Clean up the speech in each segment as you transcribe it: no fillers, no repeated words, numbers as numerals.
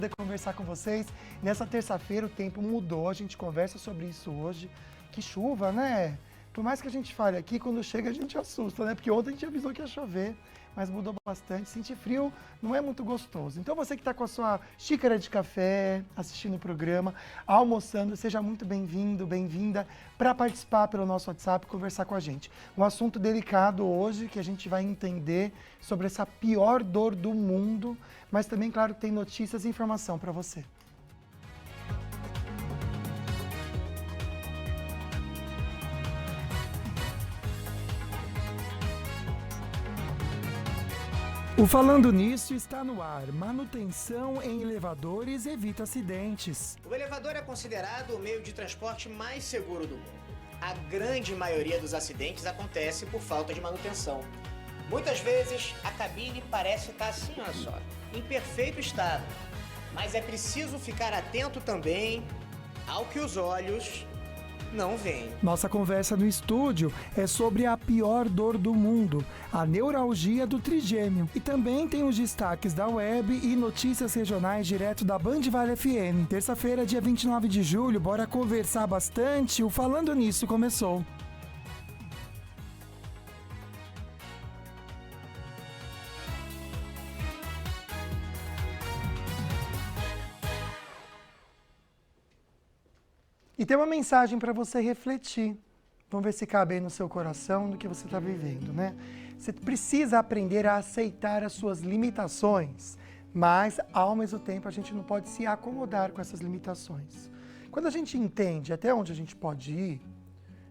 poder conversar com vocês. Nessa terça-feira o tempo mudou, a gente conversa sobre isso hoje. Que chuva, né? Por mais que a gente fale aqui, quando chega a gente assusta, né? Porque ontem a gente avisou que ia chover, mas mudou bastante. Sentir frio não é muito gostoso. Então você que está com a sua xícara de café, assistindo o programa, almoçando, seja muito bem-vindo, bem-vinda para participar pelo nosso WhatsApp e conversar com a gente. Um assunto delicado hoje que a gente vai entender sobre essa pior dor do mundo, mas também, claro, tem notícias e informação para você. O Falando Nisso está no ar. Manutenção em elevadores evita acidentes. O elevador é considerado o meio de transporte mais seguro do mundo. A grande maioria dos acidentes acontece por falta de manutenção. Muitas vezes a cabine parece estar assim, olha só, em perfeito estado. Mas é preciso ficar atento também ao que os olhos não veem. Nossa conversa no estúdio é sobre a pior dor do mundo, a neuralgia do trigêmeo. E também tem os destaques da web e notícias regionais direto da Band Vale FM. Terça-feira, dia 29 de julho, bora conversar bastante. O Falando Nisso começou. E tem uma mensagem para você refletir. Vamos ver se cabe aí no seu coração, no que você está vivendo, né? Você precisa aprender a aceitar as suas limitações, mas, ao mesmo tempo, a gente não pode se acomodar com essas limitações. Quando a gente entende até onde a gente pode ir,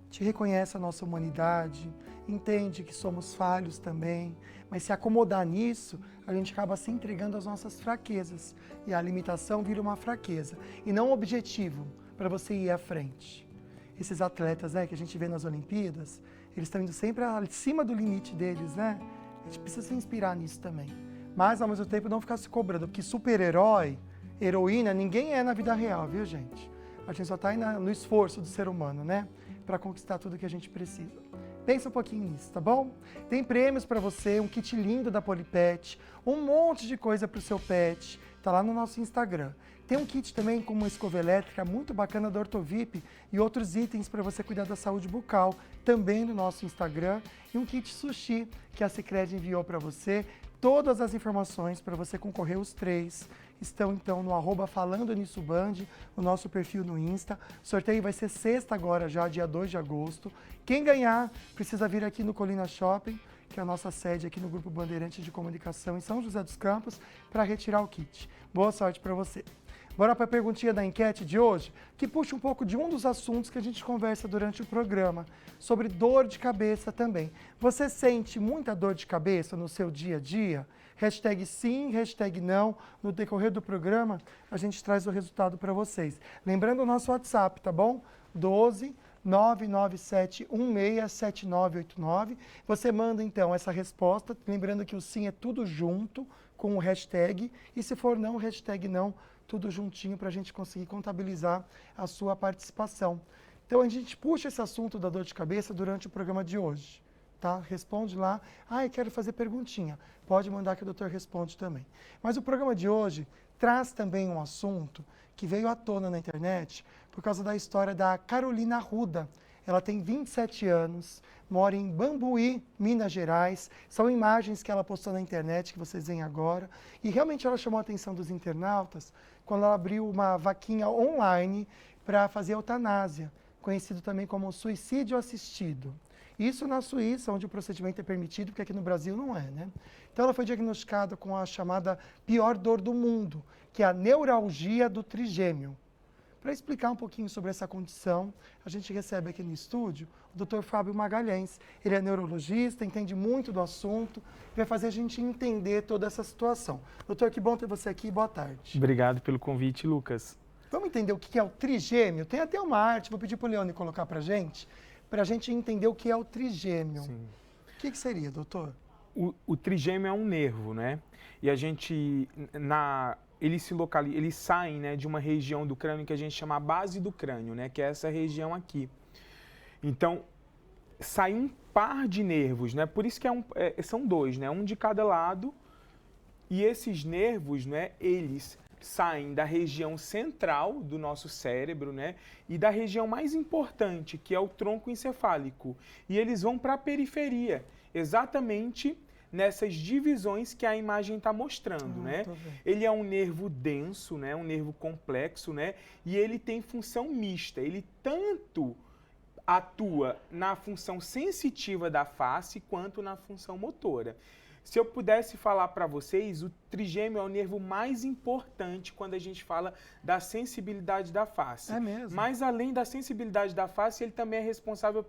te reconhece a nossa humanidade, entende que somos falhos também, mas se acomodar nisso, a gente acaba se entregando às nossas fraquezas. E a limitação vira uma fraqueza, e não um objetivo para você ir à frente. Esses atletas, né, que a gente vê nas Olimpíadas, eles estão indo sempre acima do limite deles, né? A gente precisa se inspirar nisso também. Mas, ao mesmo tempo, não ficar se cobrando, porque super-herói, heroína, ninguém é na vida real, viu, gente? A gente só está aí no esforço do ser humano, né? Para conquistar tudo que a gente precisa. Pensa um pouquinho nisso, tá bom? Tem prêmios para você, um kit lindo da Polipet, um monte de coisa para o seu pet, tá lá no nosso Instagram. Tem um kit também com uma escova elétrica muito bacana da Ortovip e outros itens para você cuidar da saúde bucal, também no nosso Instagram. E um kit sushi que a Sicredi enviou para você. Todas as informações para você concorrer os 3 estão então no @FalandoNissoBand, o nosso perfil no Insta. O sorteio vai ser sexta agora já, dia 2 de agosto. Quem ganhar precisa vir aqui no Colina Shopping, que é a nossa sede aqui no Grupo Bandeirantes de Comunicação em São José dos Campos, para retirar o kit. Boa sorte para você. Bora para a perguntinha da enquete de hoje, que puxa um pouco de um dos assuntos que a gente conversa durante o programa, sobre dor de cabeça também. Você sente muita dor de cabeça no seu dia a dia? Hashtag sim, hashtag não. No decorrer do programa, a gente traz o resultado para vocês. Lembrando o nosso WhatsApp, tá bom? 12 997167989. Você manda então essa resposta, lembrando que o sim é tudo junto com o hashtag, e se for não, hashtag não, tudo juntinho para a gente conseguir contabilizar a sua participação. Então a gente puxa esse assunto da dor de cabeça durante o programa de hoje, tá? Responde lá, eu quero fazer perguntinha. Pode mandar que o doutor responde também. Mas o programa de hoje traz também um assunto que veio à tona na internet por causa da história da Carolina Arruda. Ela tem 27 anos, mora em Bambuí, Minas Gerais. São imagens que ela postou na internet, que vocês veem agora. E realmente ela chamou a atenção dos internautas quando ela abriu uma vaquinha online para fazer eutanásia, conhecido também como suicídio assistido. Isso na Suíça, onde o procedimento é permitido, porque aqui no Brasil não é, né? Então ela foi diagnosticada com a chamada pior dor do mundo, que é a neuralgia do trigêmeo. Para explicar um pouquinho sobre essa condição, a gente recebe aqui no estúdio o Dr. Fábio Magalhães. Ele é neurologista, entende muito do assunto, vai fazer a gente entender toda essa situação. Doutor, que bom ter você aqui, boa tarde. Obrigado pelo convite, Lucas. Vamos entender o que é o trigêmeo? Tem até uma arte, vou pedir para o Leone colocar para a gente entender o que é o trigêmeo. Sim. O que seria, doutor? O trigêmeo é um nervo, né? E a gente, eles saem, né, de uma região do crânio que a gente chama a base do crânio, né, que é essa região aqui. Então, sai um par de nervos, né? Por isso que são 2, né? Um de cada lado. E esses nervos, né, eles saem da região central do nosso cérebro, né? E da região mais importante, que é o tronco encefálico. E eles vão para a periferia, exatamente nessas divisões que a imagem está mostrando, né? Ele é um nervo denso, né? Um nervo complexo, né? E ele tem função mista. Ele tanto atua na função sensitiva da face quanto na função motora. Se eu pudesse falar para vocês, o trigêmeo é o nervo mais importante quando a gente fala da sensibilidade da face. É mesmo? Mas além da sensibilidade da face, ele também é responsável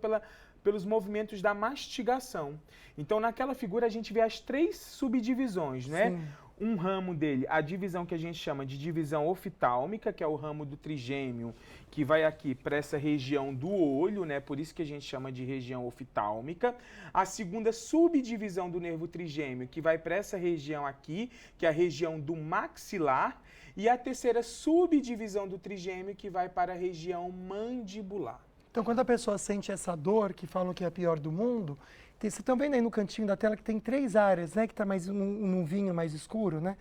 pelos movimentos da mastigação. Então, naquela figura, a gente vê as 3 subdivisões, né? Sim. Um ramo dele, a divisão que a gente chama de divisão oftálmica, que é o ramo do trigêmeo, que vai aqui para essa região do olho, né? Por isso que a gente chama de região oftálmica. A segunda subdivisão do nervo trigêmeo, que vai para essa região aqui, que é a região do maxilar. E a terceira subdivisão do trigêmeo, que vai para a região mandibular. Então, quando a pessoa sente essa dor, que falam que é a pior do mundo, vocês estão vendo aí no cantinho da tela que tem 3 áreas, né? Que está mais num vinho mais escuro, né?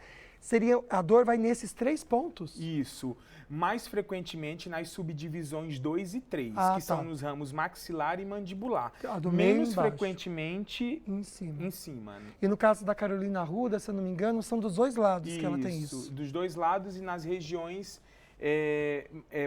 A dor vai nesses 3 pontos? Isso. Mais frequentemente nas subdivisões 2 e 3, que são nos ramos maxilar e mandibular. Do meio Menos embaixo. frequentemente Em cima. Né? E no caso da Carolina Arruda, se eu não me engano, são dos 2 lados que ela tem isso. Dos 2 lados e nas regiões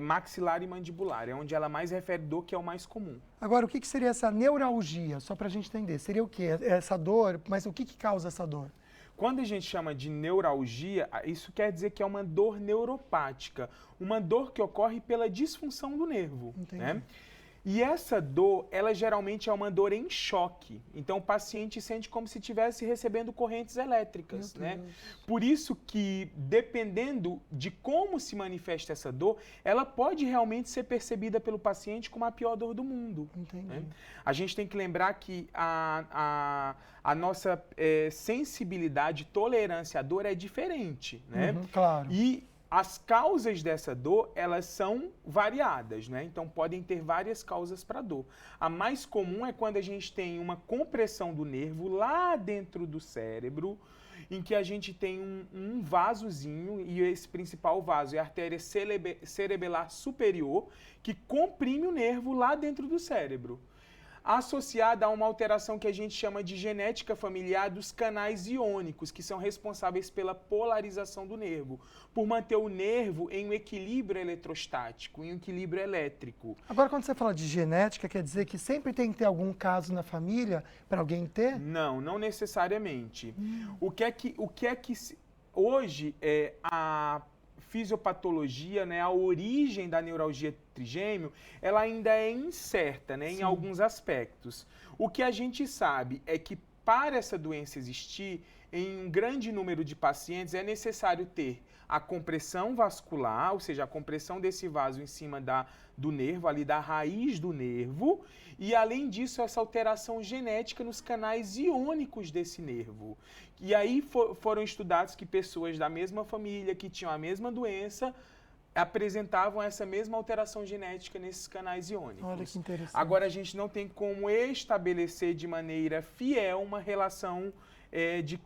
maxilar e mandibular. É onde ela mais refere dor, que é o mais comum. Agora, o que seria essa neuralgia? Só para a gente entender. Seria o quê? Essa dor, mas o que causa essa dor? Quando a gente chama de neuralgia, isso quer dizer que é uma dor neuropática, uma dor que ocorre pela disfunção do nervo. Entendi. Né? E essa dor, ela geralmente é uma dor em choque. Então, o paciente sente como se estivesse recebendo correntes elétricas, né? Por isso que, dependendo de como se manifesta essa dor, ela pode realmente ser percebida pelo paciente como a pior dor do mundo. Entendi. Né? A gente tem que lembrar que a nossa sensibilidade, tolerância à dor é diferente, né? Claro. E as causas dessa dor, elas são variadas, né? Então, podem ter várias causas para dor. A mais comum é quando a gente tem uma compressão do nervo lá dentro do cérebro, em que a gente tem um vasozinho, e esse principal vaso é a artéria cerebelar superior, que comprime o nervo lá dentro do cérebro, associada a uma alteração que a gente chama de genética familiar dos canais iônicos, que são responsáveis pela polarização do nervo, por manter o nervo em um equilíbrio eletrostático, em um equilíbrio elétrico. Agora, quando você fala de genética, quer dizer que sempre tem que ter algum caso na família para alguém ter? Não necessariamente. O que é que hoje a fisiopatologia, né, a origem da neuralgia trigêmeo, ela ainda é incerta, né, em alguns aspectos. O que a gente sabe é que para essa doença existir, em um grande número de pacientes, é necessário ter a compressão vascular, ou seja, a compressão desse vaso em cima do nervo, ali da raiz do nervo, e além disso, essa alteração genética nos canais iônicos desse nervo. E aí foram estudados que pessoas da mesma família, que tinham a mesma doença, apresentavam essa mesma alteração genética nesses canais iônicos. Olha que interessante. Agora, a gente não tem como estabelecer de maneira fiel uma relação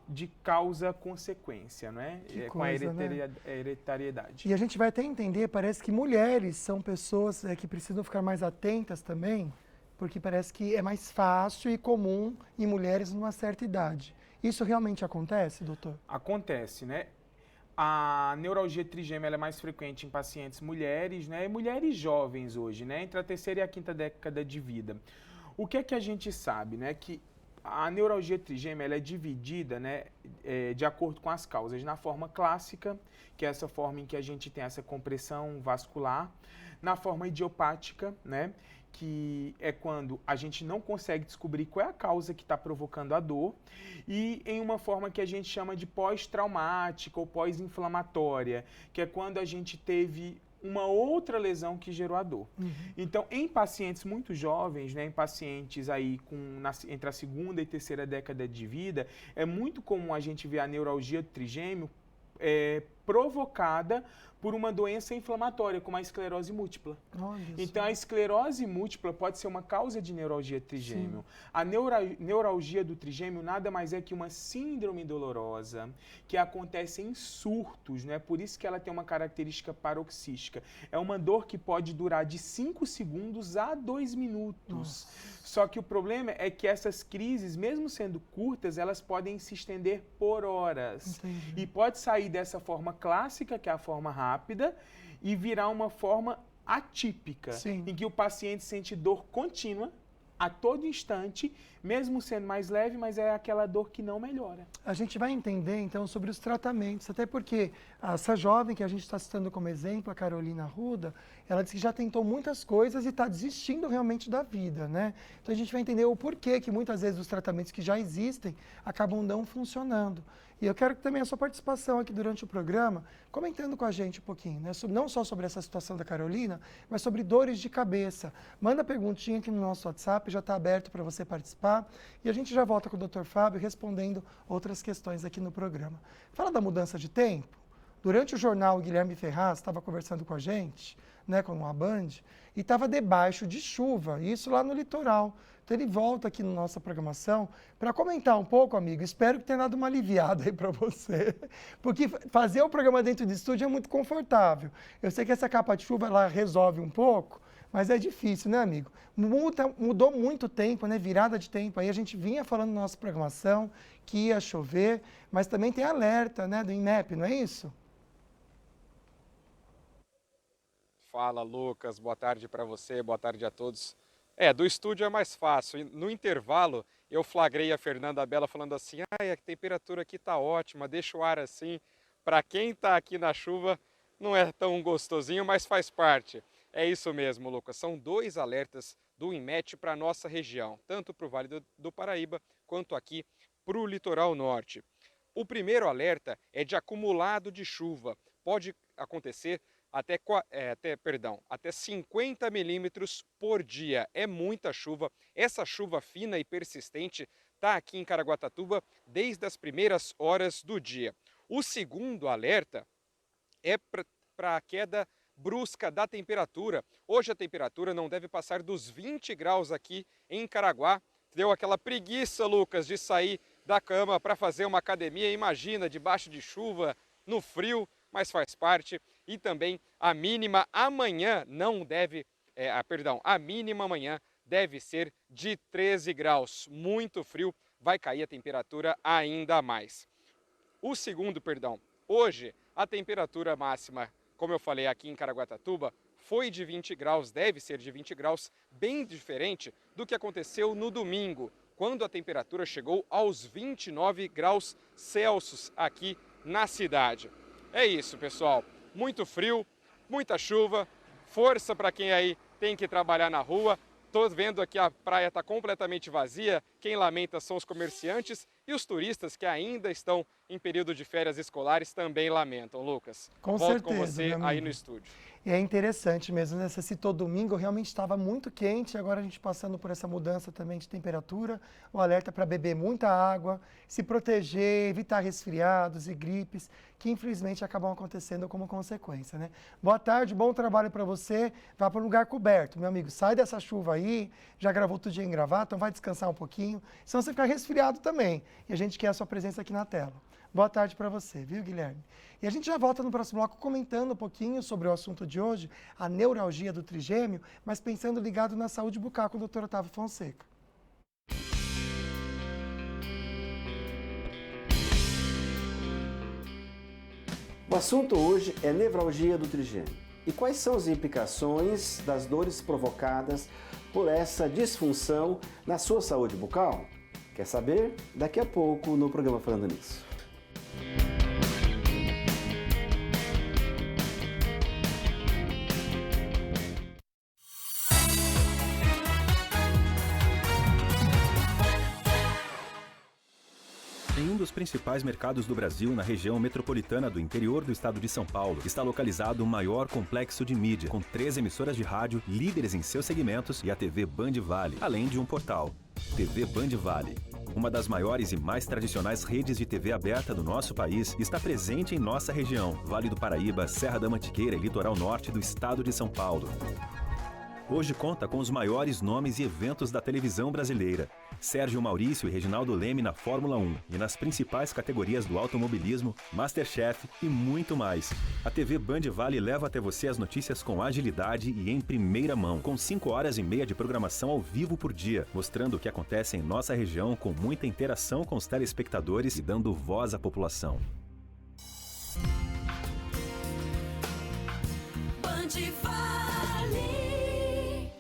de causa-consequência, né? Com a hereditariedade. E a gente vai até entender, parece que mulheres são pessoas que precisam ficar mais atentas também, porque parece que é mais fácil e comum em mulheres numa certa idade. Isso realmente acontece, doutor? Acontece, né? A neuralgia trigêmea é mais frequente em pacientes mulheres, né? E mulheres jovens hoje, né? Entre a 3ª e a 5ª década de vida. O que é que a gente sabe, né? Que a neuralgia trigêmea ela é dividida, né, de acordo com as causas, na forma clássica, que é essa forma em que a gente tem essa compressão vascular, na forma idiopática, né, que é quando a gente não consegue descobrir qual é a causa que está provocando a dor, e em uma forma que a gente chama de pós-traumática ou pós-inflamatória, que é quando a gente teve uma outra lesão que gerou a dor. Então, em pacientes muito jovens, né, em pacientes aí entre a 2ª e 3ª década de vida, é muito comum a gente ver a neuralgia trigêmeo provocada por uma doença inflamatória, como a esclerose múltipla. Então, a esclerose múltipla pode ser uma causa de neuralgia trigêmeo. Sim. A neuralgia do trigêmeo nada mais é que uma síndrome dolorosa que acontece em surtos, né? Por isso que ela tem uma característica paroxística. É uma dor que pode durar de 5 segundos a 2 minutos. Nossa. Só que o problema é que essas crises, mesmo sendo curtas, elas podem se estender por horas. Entendi. E pode sair dessa forma clássica, que é a forma rápida, e virar uma forma atípica, sim, em que o paciente sente dor contínua a todo instante, mesmo sendo mais leve, mas é aquela dor que não melhora. A gente vai entender, então, sobre os tratamentos, até porque essa jovem que a gente está citando como exemplo, a Carolina Arruda, ela disse que já tentou muitas coisas e está desistindo realmente da vida, né? Então, a gente vai entender o porquê que muitas vezes os tratamentos que já existem acabam não funcionando. E eu quero também a sua participação aqui durante o programa, comentando com a gente um pouquinho, né? Não só sobre essa situação da Carolina, mas sobre dores de cabeça. Manda perguntinha aqui no nosso WhatsApp, já está aberto para você participar. E a gente já volta com o Dr. Fábio respondendo outras questões aqui no programa. Fala da mudança de tempo. Durante o jornal, o Guilherme Ferraz estava conversando com a gente, né, com a Band, e estava debaixo de chuva, isso lá no litoral. Então ele volta aqui na nossa programação para comentar um pouco, amigo. Espero que tenha dado uma aliviada aí para você, porque fazer o programa dentro de estúdio é muito confortável. Eu sei que essa capa de chuva ela resolve um pouco, mas é difícil, né, amigo? Mudou muito tempo, né? Virada de tempo. Aí a gente vinha falando na nossa programação que ia chover, mas também tem alerta, né, do INMEP, não é isso? Fala, Lucas. Boa tarde para você, boa tarde a todos. Do estúdio é mais fácil. No intervalo, eu flagrei a Fernanda Bela falando assim, a temperatura aqui tá ótima, deixa o ar assim. Para quem tá aqui na chuva, não é tão gostosinho, mas faz parte. É isso mesmo, Lucas. São 2 alertas do INMET para a nossa região, tanto para o Vale do Paraíba, quanto aqui para o litoral norte. O primeiro alerta é de acumulado de chuva. Pode acontecer até 50 milímetros por dia. É muita chuva. Essa chuva fina e persistente está aqui em Caraguatatuba desde as primeiras horas do dia. O segundo alerta é para a queda brusca da temperatura. Hoje a temperatura não deve passar dos 20 graus aqui em Caraguá. Deu aquela preguiça, Lucas, de sair da cama para fazer uma academia. Imagina, debaixo de chuva, no frio, mas faz parte. E também a mínima amanhã a mínima amanhã deve ser de 13 graus. Muito frio, vai cair a temperatura ainda mais. Hoje a temperatura máxima, como eu falei aqui em Caraguatatuba, foi de 20 graus, deve ser de 20 graus, bem diferente do que aconteceu no domingo, quando a temperatura chegou aos 29 graus Celsius aqui na cidade. É isso, pessoal. Muito frio, muita chuva, força para quem aí tem que trabalhar na rua. Estou vendo aqui a praia está completamente vazia, quem lamenta são os comerciantes e os turistas que ainda estão em período de férias escolares também lamentam, Lucas. Volto com você aí no estúdio. E é interessante mesmo, né? Você citou domingo, realmente estava muito quente, agora a gente passando por essa mudança também de temperatura, o alerta para beber muita água, se proteger, evitar resfriados e gripes, que infelizmente acabam acontecendo como consequência, né? Boa tarde, bom trabalho para você, vá para um lugar coberto, meu amigo, sai dessa chuva aí, já gravou tudo dia em gravata, então vai descansar um pouquinho, senão você fica resfriado também, e a gente quer a sua presença aqui na tela. Boa tarde para você, viu, Guilherme? E a gente já volta no próximo bloco comentando um pouquinho sobre o assunto de hoje, a neuralgia do trigêmeo, mas pensando ligado na saúde bucal com o Dr. Otávio Fonseca. O assunto hoje é nevralgia do trigêmeo. E quais são as implicações das dores provocadas por essa disfunção na sua saúde bucal? Quer saber? Daqui a pouco no programa Falando Nisso. Em um dos principais mercados do Brasil, na região metropolitana do interior do estado de São Paulo, está localizado o maior complexo de mídia, com 3 emissoras de rádio, líderes em seus segmentos e a TV Band Vale, além de um portal. TV Band Vale. uma das maiores e mais tradicionais redes de TV aberta do nosso país, está presente em nossa região, Vale do Paraíba, Serra da Mantiqueira e litoral norte do estado de São Paulo. Hoje conta com os maiores nomes e eventos da televisão brasileira. Sérgio Maurício e Reginaldo Leme na Fórmula 1 e nas principais categorias do automobilismo, MasterChef e muito mais. A TV Band Vale leva até você as notícias com agilidade e em primeira mão, com 5 horas e meia de programação ao vivo por dia, mostrando o que acontece em nossa região com muita interação com os telespectadores e dando voz à população. Band Vale.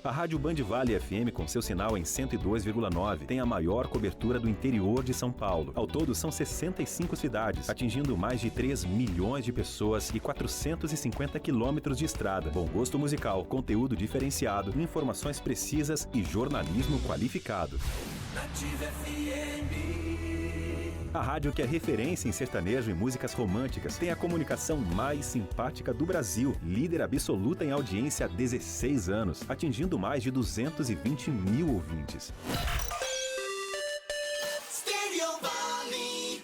A Rádio Band Vale FM, com seu sinal em 102,9, tem a maior cobertura do interior de São Paulo. Ao todo, são 65 cidades, atingindo mais de 3 milhões de pessoas e 450 quilômetros de estrada. Bom gosto musical, conteúdo diferenciado, informações precisas e jornalismo qualificado. Nativa FM. A rádio que é referência em sertanejo e músicas românticas tem a comunicação mais simpática do Brasil, líder absoluta em audiência há 16 anos, atingindo mais de 220 mil ouvintes. Stereo Vale.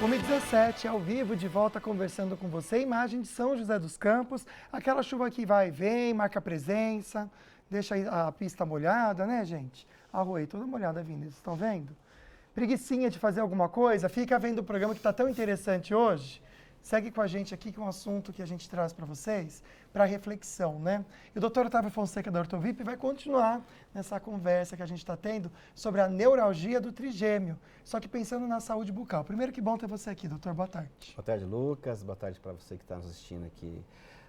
Come 17, ao vivo, de volta conversando com você. Imagem de São José dos Campos, aquela chuva que vai e vem, marca presença, deixa a pista molhada, né, gente? A rua aí toda molhada vindo, vocês estão vendo? Preguicinha de fazer alguma coisa? Fica vendo o programa que está tão interessante hoje. Segue com a gente aqui com um assunto que a gente traz para vocês, para reflexão, né? E o doutor Otávio Fonseca, da Ortovip, vai continuar nessa conversa que a gente está tendo sobre a neuralgia do trigêmeo, só que pensando na saúde bucal. Primeiro, que bom ter você aqui, doutor. Boa tarde. Boa tarde, Lucas. Boa tarde para você que está nos assistindo aqui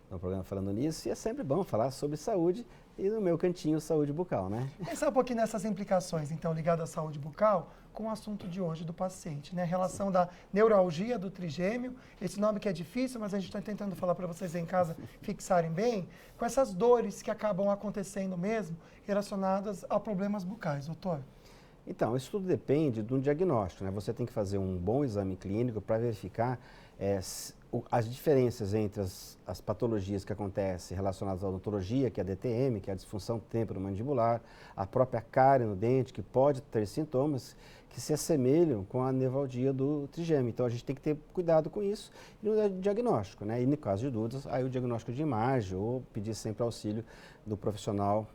no programa Falando Nisso. E é sempre bom falar sobre saúde e no meu cantinho, saúde bucal, né? Pensar um pouquinho nessas implicações, então, ligadas à saúde bucal, com o assunto de hoje do paciente, né? A relação da neuralgia do trigêmeo, esse nome que é difícil, mas a gente está tentando falar para vocês em casa fixarem bem, com essas dores que acabam acontecendo mesmo, relacionadas a problemas bucais, doutor. Então, isso tudo depende de um diagnóstico, né? Você tem que fazer um bom exame clínico para verificar as diferenças entre as patologias que acontecem relacionadas à odontologia, que é a DTM, que é a disfunção temporomandibular, a própria cárie no dente, que pode ter sintomas que se assemelham com a nevralgia do trigêmeo. Então, a gente tem que ter cuidado com isso e no diagnóstico, né? E no caso de dúvidas, aí o diagnóstico de imagem ou pedir sempre auxílio do profissional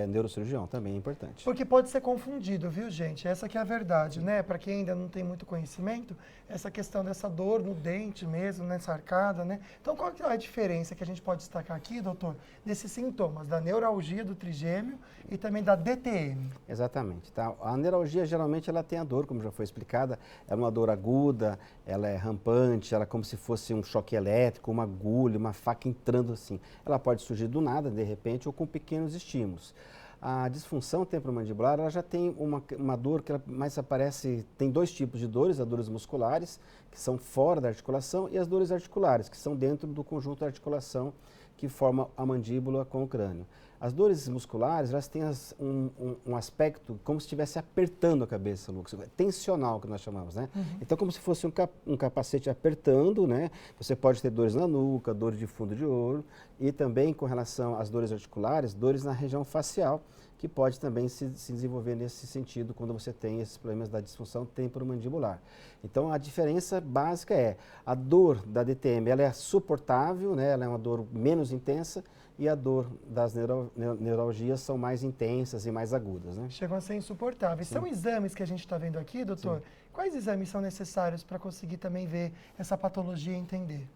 neurocirurgião, também é importante. Porque pode ser confundido, viu, gente? Essa que é a verdade, né? Para quem ainda não tem muito conhecimento, essa questão dessa dor no dente mesmo, nessa arcada, né? Então, qual que é a diferença que a gente pode destacar aqui, doutor, desses sintomas da neuralgia do trigêmeo e também da DTM? Exatamente. Tá? A neuralgia, geralmente, ela tem a dor, como já foi explicada, é uma dor aguda, ela é rampante, ela é como se fosse um choque elétrico, uma agulha, uma faca entrando assim. Ela pode surgir do nada, de repente, ou com pequenos estímulos. A disfunção temporomandibular, ela já tem uma dor que ela mais aparece, tem dois tipos de dores, as dores musculares, que são fora da articulação, e as dores articulares, que são dentro do conjunto da articulação que forma a mandíbula com o crânio. As dores musculares, elas têm um aspecto como se estivesse apertando a cabeça, Lucas, tensional, que nós chamamos, né? Então, como se fosse um capacete apertando, né? Você pode ter dores na nuca, dores de fundo de olho, e também com relação às dores articulares, dores na região facial, que pode também se desenvolver nesse sentido quando você tem esses problemas da disfunção temporomandibular. Então, a diferença básica é a dor da DTM, ela é suportável, né? Ela é uma dor menos intensa, e a dor das neuralgias são mais intensas e mais agudas, né? Chegam a ser insuportáveis. Sim. São exames que a gente está vendo aqui, doutor? Sim. Quais exames são necessários para conseguir também ver essa patologia e entender?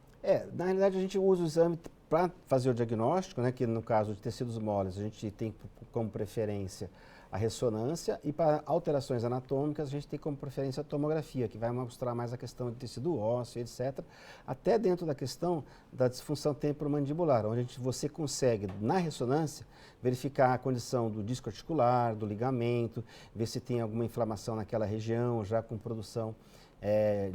Na realidade, a gente usa o exame para fazer o diagnóstico, né, que no caso de tecidos moles, a gente tem como preferência a ressonância, e para alterações anatômicas a gente tem como preferência a tomografia, que vai mostrar mais a questão de tecido ósseo, etc. Até dentro da questão da disfunção temporomandibular, onde você consegue, na ressonância, verificar a condição do disco articular, do ligamento, ver se tem alguma inflamação naquela região, já com produção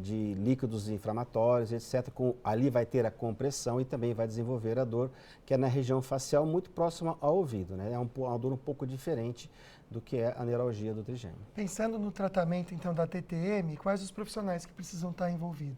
de líquidos inflamatórios, etc. Ali vai ter a compressão e também vai desenvolver a dor, que é na região facial, muito próxima ao ouvido, né? É uma dor um pouco diferente do que é a neuralgia do trigêmeo. Pensando no tratamento, então, da TTM, quais os profissionais que precisam estar envolvidos?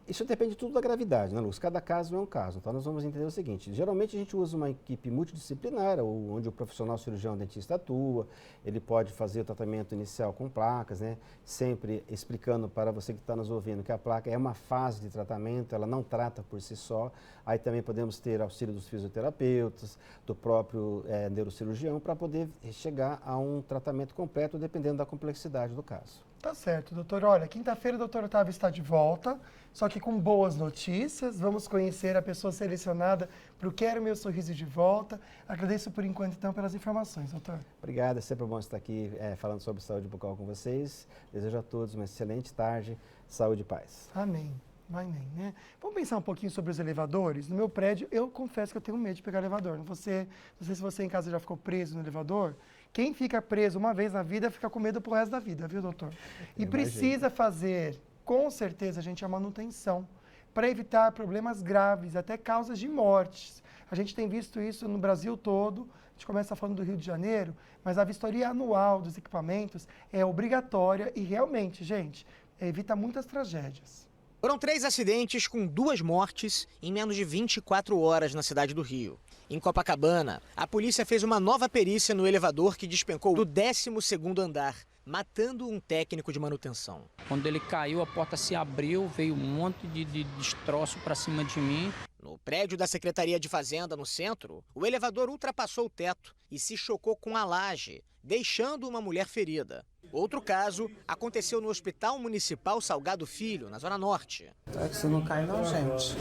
Isso depende tudo da gravidade, né, Luz? Cada caso é um caso. Então, nós vamos entender o seguinte: geralmente a gente usa uma equipe multidisciplinar, onde o profissional cirurgião dentista atua, ele pode fazer o tratamento inicial com placas, né? Sempre explicando para você que está nos ouvindo que a placa é uma fase de tratamento, ela não trata por si só. Aí também podemos ter auxílio dos fisioterapeutas, do próprio neurocirurgião, para poder chegar a um tratamento completo, dependendo da complexidade do caso. Tá certo, doutor. Olha, quinta-feira o doutor Otávio está de volta, só que com boas notícias. Vamos conhecer a pessoa selecionada para o Quero Meu Sorriso de Volta. Agradeço por enquanto, então, pelas informações, doutor. Obrigado, é sempre bom estar aqui falando sobre saúde bucal com vocês. Desejo a todos uma excelente tarde, saúde e paz. Amém. Amém, né? Vamos pensar um pouquinho sobre os elevadores. No meu prédio, eu confesso que eu tenho medo de pegar elevador. Não sei se você em casa já ficou preso no elevador. Quem fica preso uma vez na vida fica com medo pro resto da vida, viu, doutor? E precisa fazer, com certeza, gente, a manutenção para evitar problemas graves, até causas de mortes. A gente tem visto isso no Brasil todo. A gente começa falando do Rio de Janeiro, mas a vistoria anual dos equipamentos é obrigatória e realmente, gente, evita muitas tragédias. Foram 3 acidentes com 2 mortes em menos de 24 horas na cidade do Rio. Em Copacabana, a polícia fez uma nova perícia no elevador que despencou do 12º andar, matando um técnico de manutenção. Quando ele caiu, a porta se abriu, veio um monte de destroço para cima de mim. No prédio da Secretaria de Fazenda, no centro, o elevador ultrapassou o teto e se chocou com a laje, deixando uma mulher ferida. Outro caso aconteceu no Hospital Municipal Salgado Filho, na Zona Norte. É que você não cai não, gente.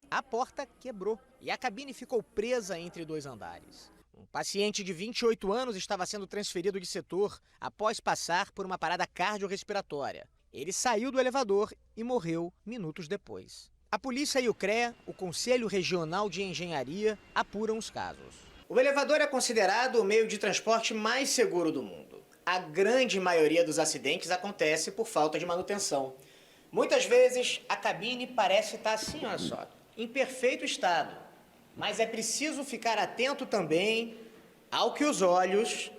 A porta quebrou e a cabine ficou presa entre 2 andares. Um paciente de 28 anos estava sendo transferido de setor após passar por uma parada cardiorrespiratória. Ele saiu do elevador e morreu minutos depois. A polícia e o CREA, o Conselho Regional de Engenharia, apuram os casos. O elevador é considerado o meio de transporte mais seguro do mundo. A grande maioria dos acidentes acontece por falta de manutenção. Muitas vezes a cabine parece estar assim, olha só, em perfeito estado. Mas é preciso ficar atento também ao que os olhos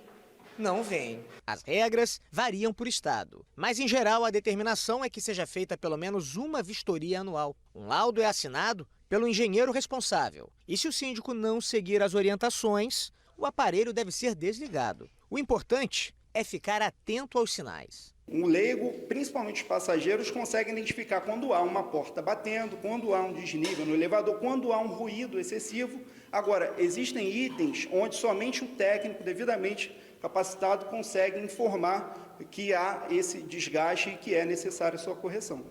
não veem. As regras variam por estado, mas em geral a determinação é que seja feita pelo menos uma vistoria anual. Um laudo é assinado pelo engenheiro responsável. E se o síndico não seguir as orientações, o aparelho deve ser desligado. O importante é ficar atento aos sinais. Um leigo, principalmente os passageiros, conseguem identificar quando há uma porta batendo, quando há um desnível no elevador, quando há um ruído excessivo. Agora, existem itens onde somente o técnico devidamente capacitado consegue informar que há esse desgaste e que é necessária a sua correção.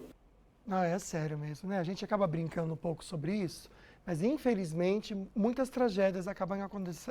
Ah, é sério mesmo, né? A gente acaba brincando um pouco sobre isso, mas infelizmente muitas tragédias acabam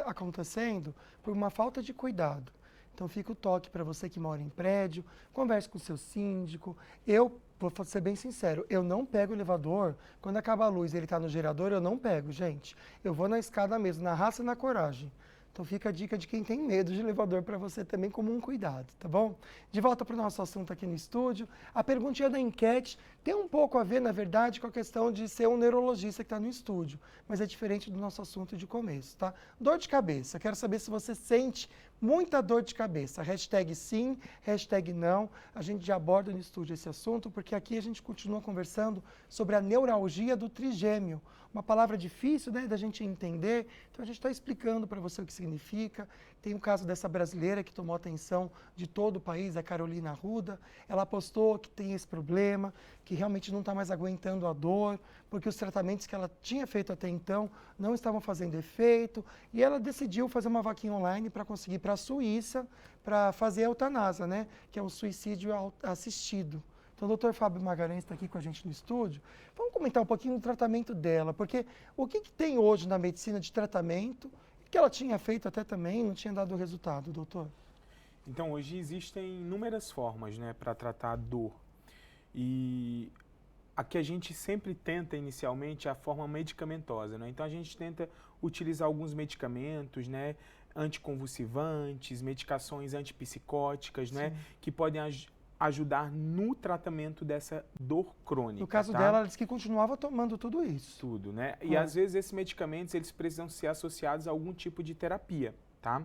acontecendo por uma falta de cuidado. Então fica o toque para você que mora em prédio, converse com o seu síndico. Eu vou ser bem sincero, eu não pego o elevador, quando acaba a luz e ele está no gerador, eu não pego, gente. Eu vou na escada mesmo, na raça e na coragem. Então fica a dica de quem tem medo de elevador para você também como um cuidado, tá bom? De volta para o nosso assunto aqui no estúdio. A perguntinha da enquete tem um pouco a ver, na verdade, com a questão de ser um neurologista que está no estúdio, mas é diferente do nosso assunto de começo, tá? Dor de cabeça. Quero saber se você sente muita dor de cabeça. Hashtag sim, hashtag não. A gente já aborda no estúdio esse assunto, porque aqui a gente continua conversando sobre a neuralgia do trigêmeo. Uma palavra difícil, né, da gente entender, então a gente está explicando para você o que significa. Tem o caso dessa brasileira que tomou a atenção de todo o país, a Carolina Arruda. Ela postou que tem esse problema, que realmente não está mais aguentando a dor, porque os tratamentos que ela tinha feito até então não estavam fazendo efeito, e ela decidiu fazer uma vaquinha online para conseguir ir para a Suíça para fazer a eutanásia, né, que é o suicídio assistido. Então, o doutor Fábio Magalhães está aqui com a gente no estúdio. Vamos comentar um pouquinho do tratamento dela, porque o que tem hoje na medicina de tratamento, que ela tinha feito até também, não tinha dado resultado, doutor? Então, hoje existem inúmeras formas, né, para tratar a dor. E a que a gente sempre tenta inicialmente é a forma medicamentosa, né? Então, a gente tenta utilizar alguns medicamentos, né, anticonvulsivantes, medicações antipsicóticas, né, que podem ajudar no tratamento dessa dor crônica. No caso dela, ela disse que continuava tomando tudo isso. Tudo, né? E às vezes esses medicamentos, eles precisam ser associados a algum tipo de terapia, tá?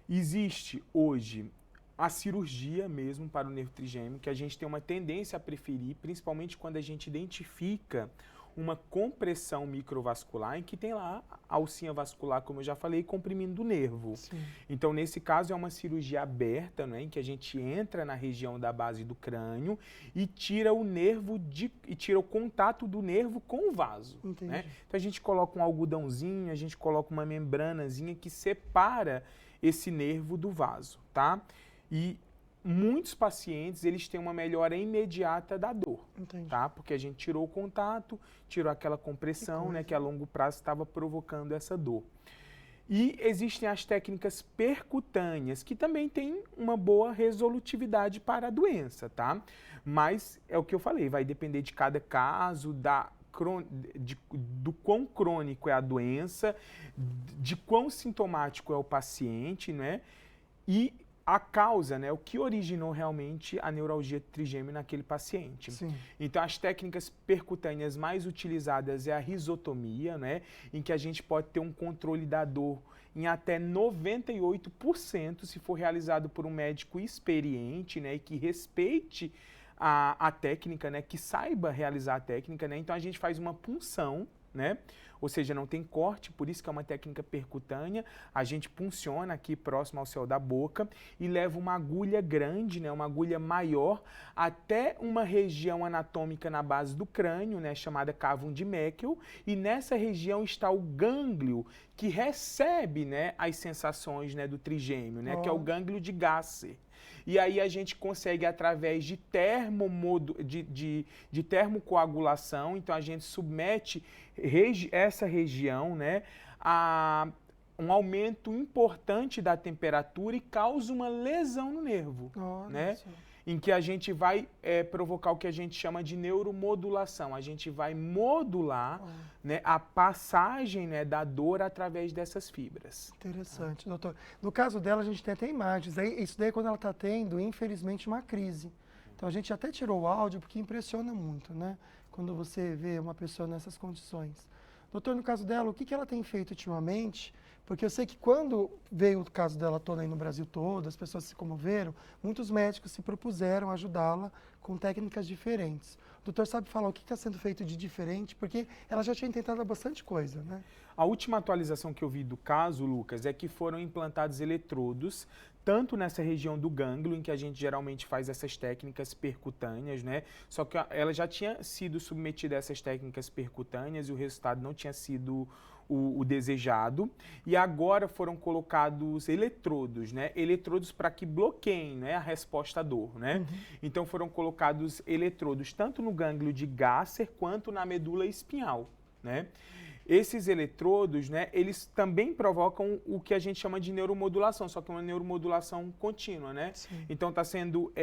Existe hoje a cirurgia mesmo para o nervo trigêmeo, que a gente tem uma tendência a preferir, principalmente quando a gente identifica uma compressão microvascular em que tem lá a alcinha vascular, como eu já falei, comprimindo o nervo. Sim. Então, nesse caso, é uma cirurgia aberta, né, em que a gente entra na região da base do crânio e tira o nervo e tira o contato do nervo com o vaso. Entendi. Né? Então, a gente coloca um algodãozinho, a gente coloca uma membranazinha que separa esse nervo do vaso, tá? E muitos pacientes, eles têm uma melhora imediata da dor, Entendi. tá? Porque a gente tirou o contato, tirou aquela compressão, né, que a longo prazo estava provocando essa dor. E existem as técnicas percutâneas, que também têm uma boa resolutividade para a doença, tá? Mas é o que eu falei, vai depender de cada caso, do quão crônico é a doença, de quão sintomático é o paciente, né? E a causa, né, o que originou realmente a neuralgia trigêmeo naquele paciente. Sim. Então, as técnicas percutâneas mais utilizadas é a risotomia, né, em que a gente pode ter um controle da dor em até 98% se for realizado por um médico experiente, né, e que respeite a técnica, né, que saiba realizar a técnica, né. Então, a gente faz uma punção, né? Ou seja, não tem corte, por isso que é uma técnica percutânea. A gente punciona aqui próximo ao céu da boca e leva uma agulha grande, né, uma agulha maior, até uma região anatômica na base do crânio, né, chamada cavum de Meckel, e nessa região está o gânglio que recebe, né, as sensações, né, do trigêmeo, né, que é o gânglio de Gasser. E aí a gente consegue, através de termocoagulação, então a gente submete essa região, né, a um aumento importante da temperatura e causa uma lesão no nervo, né? Em que a gente vai provocar o que a gente chama de neuromodulação. A gente vai modular, né, a passagem, né, da dor através dessas fibras. Interessante, doutor. No caso dela, a gente tem até imagens. Isso daí é quando ela está tendo, infelizmente, uma crise. Então, a gente até tirou o áudio porque impressiona muito, né? Quando você vê uma pessoa nessas condições. Doutor, no caso dela, o que ela tem feito ultimamente? Porque eu sei que quando veio o caso dela toda aí no Brasil todo, as pessoas se comoveram, muitos médicos se propuseram ajudá-la com técnicas diferentes. O doutor sabe falar o que está sendo feito de diferente? Porque ela já tinha tentado bastante coisa, né? A última atualização que eu vi do caso, Lucas, é que foram implantados eletrodos, tanto nessa região do gânglio, em que a gente geralmente faz essas técnicas percutâneas, né? Só que ela já tinha sido submetida a essas técnicas percutâneas e o resultado não tinha sido o desejado, e agora foram colocados eletrodos, né? Eletrodos para que bloqueiem, né, a resposta à dor, né? Então foram colocados eletrodos tanto no gânglio de Gasser quanto na medula espinhal, né? Esses eletrodos, né, eles também provocam o que a gente chama de neuromodulação, só que uma neuromodulação contínua, né? Sim. Então está sendo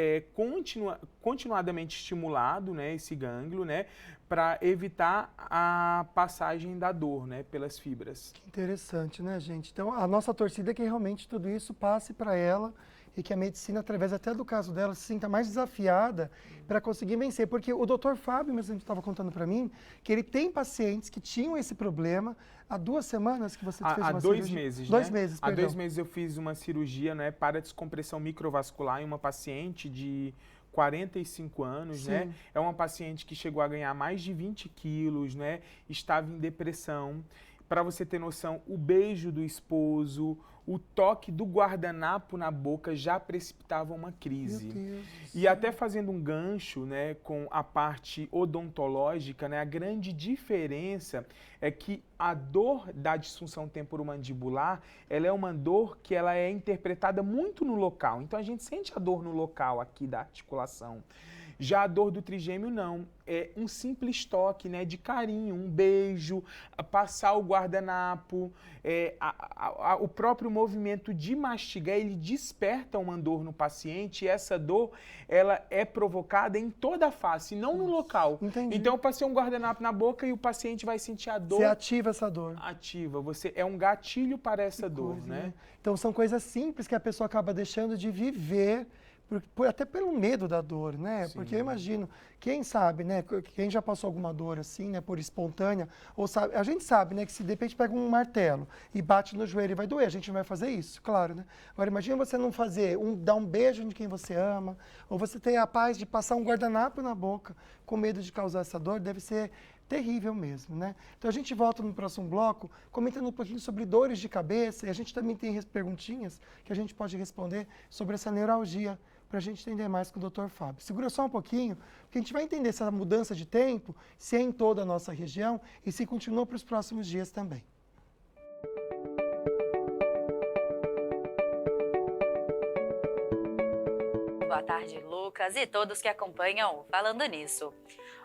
continuadamente estimulado, né, esse gânglio, né, para evitar a passagem da dor, né, pelas fibras. Que interessante, né, gente? Então, a nossa torcida é que realmente tudo isso passe para ela e que a medicina, através até do caso dela, se sinta mais desafiada para conseguir vencer. Porque o doutor Fábio mesmo estava contando para mim que ele tem pacientes que tinham esse problema há 2 semanas que você fez uma cirurgia. Há 2 meses, 2 né? meses, Há perdão. 2 meses eu fiz uma cirurgia, né, para descompressão microvascular em uma paciente de 45 anos, Sim. né? É uma paciente que chegou a ganhar mais de 20 quilos, né? Estava em depressão. Para você ter noção, o beijo do esposo, o toque do guardanapo na boca já precipitava uma crise. Meu Deus. E até fazendo um gancho, né, com a parte odontológica, né, a grande diferença é que a dor da disfunção temporomandibular, ela é uma dor que ela é interpretada muito no local. Então a gente sente a dor no local aqui da articulação. Já a dor do trigêmeo não, é um simples toque, né, de carinho, um beijo, passar o guardanapo, o próprio movimento de mastigar, ele desperta uma dor no paciente e essa dor, ela é provocada em toda a face, não no local. Entendi. Então eu passei um guardanapo na boca e o paciente vai sentir a dor. Você ativa essa dor. Ativa, você é um gatilho para essa dor, Coisa, né? Então são coisas simples que a pessoa acaba deixando de viver até pelo medo da dor, né? Sim. Porque eu imagino, quem sabe, né? Quem já passou alguma dor assim, né? Por espontânea, ou sabe, a gente sabe, né? Que se de repente pega um martelo e bate no joelho e vai doer, a gente não vai fazer isso, claro, né? Agora imagina você não fazer, dar um beijo de quem você ama, ou você ter a paz de passar um guardanapo na boca com medo de causar essa dor, deve ser terrível mesmo, né? Então a gente volta no próximo bloco comentando um pouquinho sobre dores de cabeça e a gente também tem perguntinhas que a gente pode responder sobre essa neuralgia para a gente entender mais com o Dr. Fábio. Segura só um pouquinho, porque a gente vai entender essa mudança de tempo, se é em toda a nossa região e se continua para os próximos dias também. Boa tarde, Lucas, e todos que acompanham o Falando Nisso.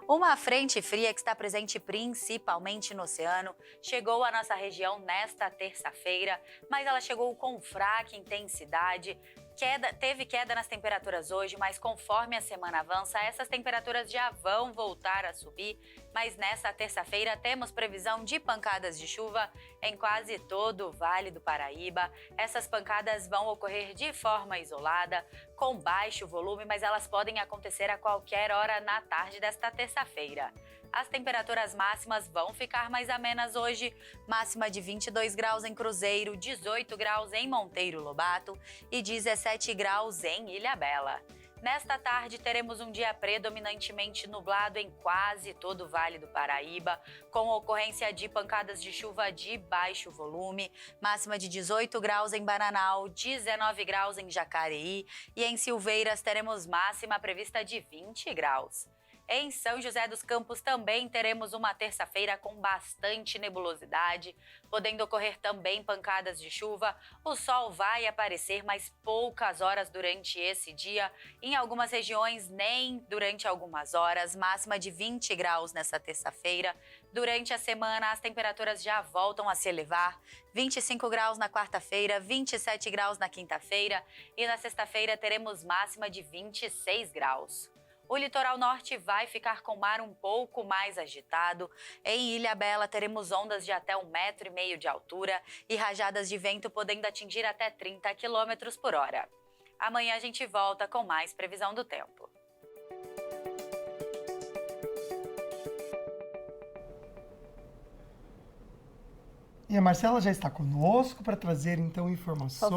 Uma frente fria que está presente principalmente no oceano chegou à nossa região nesta terça-feira, mas ela chegou com fraca intensidade. Teve queda nas temperaturas hoje, mas conforme a semana avança, essas temperaturas já vão voltar a subir. Mas nesta terça-feira temos previsão de pancadas de chuva em quase todo o Vale do Paraíba. Essas pancadas vão ocorrer de forma isolada, com baixo volume, mas elas podem acontecer a qualquer hora na tarde desta terça-feira. As temperaturas máximas vão ficar mais amenas hoje, máxima de 22 graus em Cruzeiro, 18 graus em Monteiro Lobato e 17 graus em Ilhabela. Nesta tarde, teremos um dia predominantemente nublado em quase todo o Vale do Paraíba, com ocorrência de pancadas de chuva de baixo volume, máxima de 18 graus em Bananal, 19 graus em Jacareí e em Silveiras teremos máxima prevista de 20 graus. Em São José dos Campos também teremos uma terça-feira com bastante nebulosidade, podendo ocorrer também pancadas de chuva. O sol vai aparecer, mas poucas horas durante esse dia. Em algumas regiões, nem durante algumas horas. Máxima de 20 graus nessa terça-feira. Durante a semana, as temperaturas já voltam a se elevar. 25 graus na quarta-feira, 27 graus na quinta-feira. E na sexta-feira teremos máxima de 26 graus. O litoral norte vai ficar com o mar um pouco mais agitado. Em Ilhabela teremos ondas de até 1,5 metro de altura e rajadas de vento podendo atingir até 30 km por hora. Amanhã a gente volta com mais previsão do tempo. E a Marcela já está conosco para trazer, então, informações.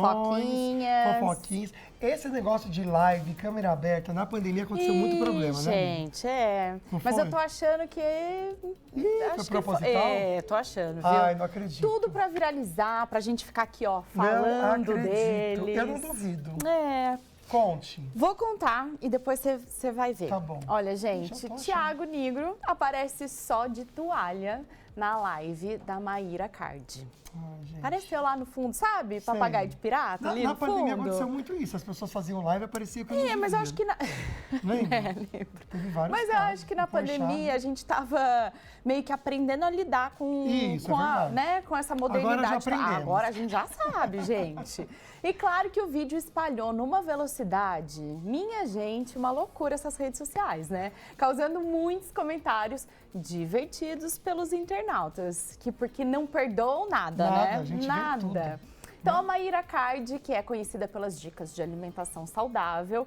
Fofoquinhas. Esse negócio de live, câmera aberta, na pandemia aconteceu muito problema, né? Gente, Mas eu tô achando que... Foi proposital? Tô achando, viu? Ai, não acredito. Tudo para viralizar, pra gente ficar aqui, ó, falando deles. Eu não duvido. É. Conte. Vou contar e depois você vai ver. Tá bom. Olha, gente, Thiago Nigro aparece só de toalha na live da Maíra Card. Apareceu lá no fundo, sabe? Papagaio de pirata ali na no fundo. Na pandemia aconteceu muito isso. As pessoas faziam live e aparecia com mas eu acho que... Lembra? Lembro. Teve vários mas eu acho que na pandemia a gente tava meio que aprendendo a lidar com essa modernidade. Agora a gente já sabe, gente. E claro que o vídeo espalhou numa velocidade, minha gente, uma loucura essas redes sociais, né? Causando muitos comentários divertidos pelos internautas, porque não perdoam nada, né? A gente nada. vê tudo. Então a Maíra Card, que é conhecida pelas dicas de alimentação saudável,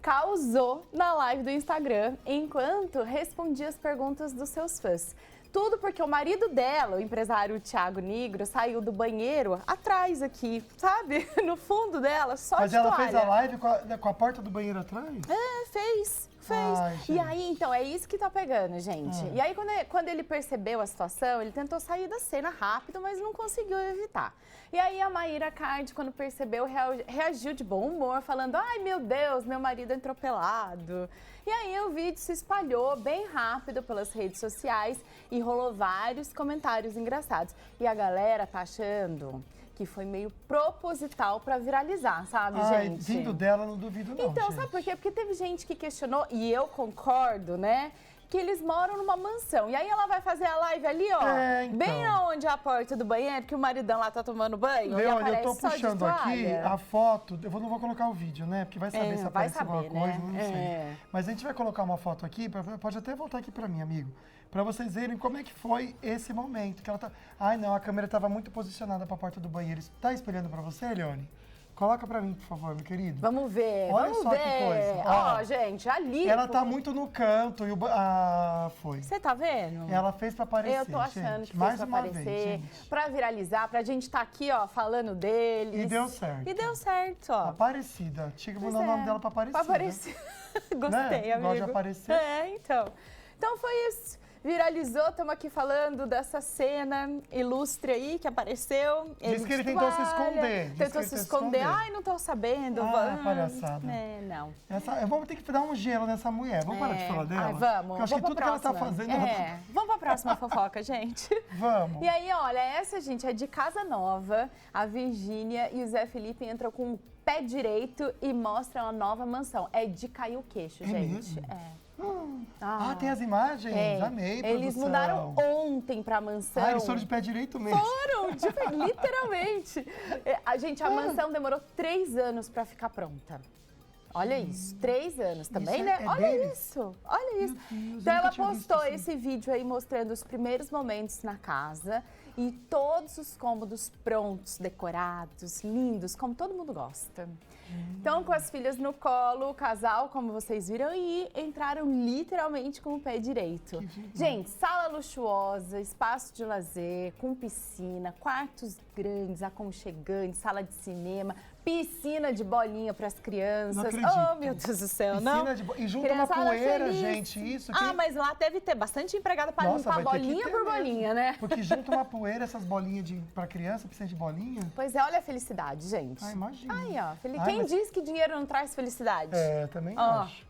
causou na live do Instagram enquanto respondia as perguntas dos seus fãs. Tudo porque o marido dela, o empresário Thiago Nigro, saiu do banheiro atrás aqui, sabe? No fundo dela, só Mas de ela toalha. fez a live com a porta do banheiro atrás? Fez. Ai, e aí, então, é isso que tá pegando, gente. E aí, quando ele percebeu a situação, ele tentou sair da cena rápido, mas não conseguiu evitar. E aí, a Maíra Card, quando percebeu, reagiu de bom humor, falando: ai, meu Deus, meu marido é atropelado. E aí, o vídeo se espalhou bem rápido pelas redes sociais e rolou vários comentários engraçados. E a galera tá achando que foi meio proposital pra viralizar, sabe, gente? Vindo dela, não duvido não, Então, gente. sabe por quê? Porque teve gente que questionou, e eu concordo, né? Que eles moram numa mansão. E aí ela vai fazer a live ali, ó, bem aonde é a porta do banheiro, que o maridão lá tá tomando banho. Leone, eu tô só puxando aqui a foto, eu não vou colocar o vídeo, né? Porque vai saber se aparece alguma coisa, não sei. Mas a gente vai colocar uma foto aqui, pode até voltar aqui pra mim, amigo, pra vocês verem como é que foi esse momento. Que ela tá... Ai, não, a câmera tava muito posicionada pra porta do banheiro. Tá espelhando pra você, Leone? Coloca pra mim, por favor, meu querido. Vamos ver, Olha vamos só ver. que coisa. Ó, gente, ali. Ela tá muito no canto e o... foi. Você tá vendo? Ela fez pra aparecer, Eu tô achando gente. que Mais fez pra uma aparecer, vez, gente. pra viralizar, pra gente tá aqui, ó, falando deles. E deu certo. E deu certo, ó. Aparecida. Tinha que mudar o nome dela pra Aparecida. Pra Aparecida. Gostei, Né? amigo. Gosta de aparecer? É, então. Então foi isso. Viralizou, estamos aqui falando dessa cena ilustre aí que apareceu. Diz que ele tentou se esconder. Tentou se esconder. Ai, não tô sabendo. Palhaçada. Não. Vamos ter que dar um gelo nessa mulher. Vamos parar de falar dela? Ai, vamos. Porque eu acho que tudo que ela tá fazendo... Vamos pra próxima fofoca, gente. Vamos. E aí, olha, essa, gente, é de Casa Nova. A Virgínia e o Zé Felipe entram com o pé direito e mostram a nova mansão. É de cair o queixo, gente. Mesmo? É. Tem as imagens? Tem. Amei, Eles produção. mudaram ontem pra mansão. Eles foram de pé direito mesmo. Foram, literalmente. A mansão demorou 3 anos pra ficar pronta. Olha isso, 3 anos também, né? Olha isso. Então ela postou esse vídeo aí mostrando os primeiros momentos na casa e todos os cômodos prontos, decorados, lindos, como todo mundo gosta. Então, com as filhas no colo, o casal, como vocês viram, e entraram literalmente com o pé direito. Gente, sala luxuosa, espaço de lazer, com piscina, quartos grandes, aconchegantes, sala de cinema, piscina de bolinha para as crianças. Não acredito. Oh, meu Deus do céu, Piscina não? E junta uma Criançada poeira, feliz. gente, isso aqui. Mas lá deve ter bastante empregada para limpar bolinha por bolinha, né? Porque junta uma poeira, essas bolinhas para criança, piscina de bolinha. Pois é, olha a felicidade, gente. Imagina. Aí, ó, quem diz que dinheiro não traz felicidade? Também acho.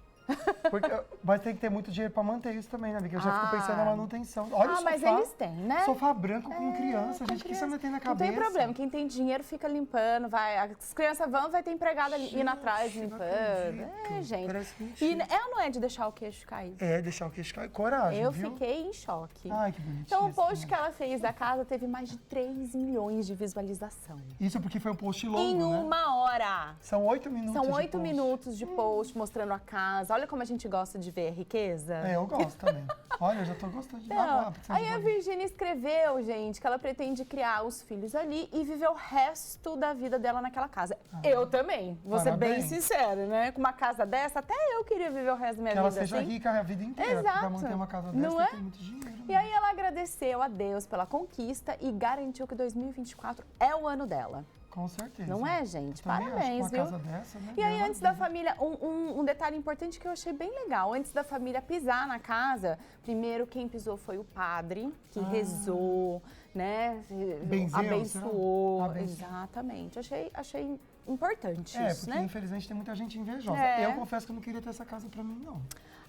Mas tem que ter muito dinheiro pra manter isso também, né, amiga? Eu já fico pensando na manutenção. Olha o sofá. Mas eles têm, né? Sofá branco com criança, gente. O que você não tem na cabeça? Não tem problema. Quem tem dinheiro fica limpando, vai. As crianças vão, vai ter empregada indo atrás limpando. Gente. E ela não é de deixar o queixo cair. É, deixar o queixo cair. Coragem, Eu viu? fiquei em choque. Ai, que bonitinho. Então, o post que ela fez da casa teve mais de 3 milhões de visualização. Isso porque foi um post longo, em né? 1 hora. São 8 minutos São de 8 post. minutos de post mostrando a casa. Olha como a gente gosta de ver a riqueza. Eu gosto também. Olha, eu já tô gostando de Não. Aí a Virgínia escreveu, gente, que ela pretende criar os filhos ali e viver o resto da vida dela naquela casa. Eu também, vou ser bem sincera, né? Com uma casa dessa, até eu queria viver o resto da minha vida assim. Que ela seja rica a vida inteira. Exato. Pra manter uma casa dessa, não tem que ter muito dinheiro. E aí ela agradeceu a Deus pela conquista e garantiu que 2024 é o ano dela. Com certeza. Não é, gente? Também Parabéns, acho que viu? uma casa dessa, né? E aí, antes da família, um detalhe importante que eu achei bem legal. Antes da família pisar na casa, primeiro quem pisou foi o padre, que rezou, né? Benzeu, abençoou. será? Exatamente. Achei importante isso, porque né? infelizmente tem muita gente invejosa. Eu confesso que eu não queria ter essa casa pra mim, não.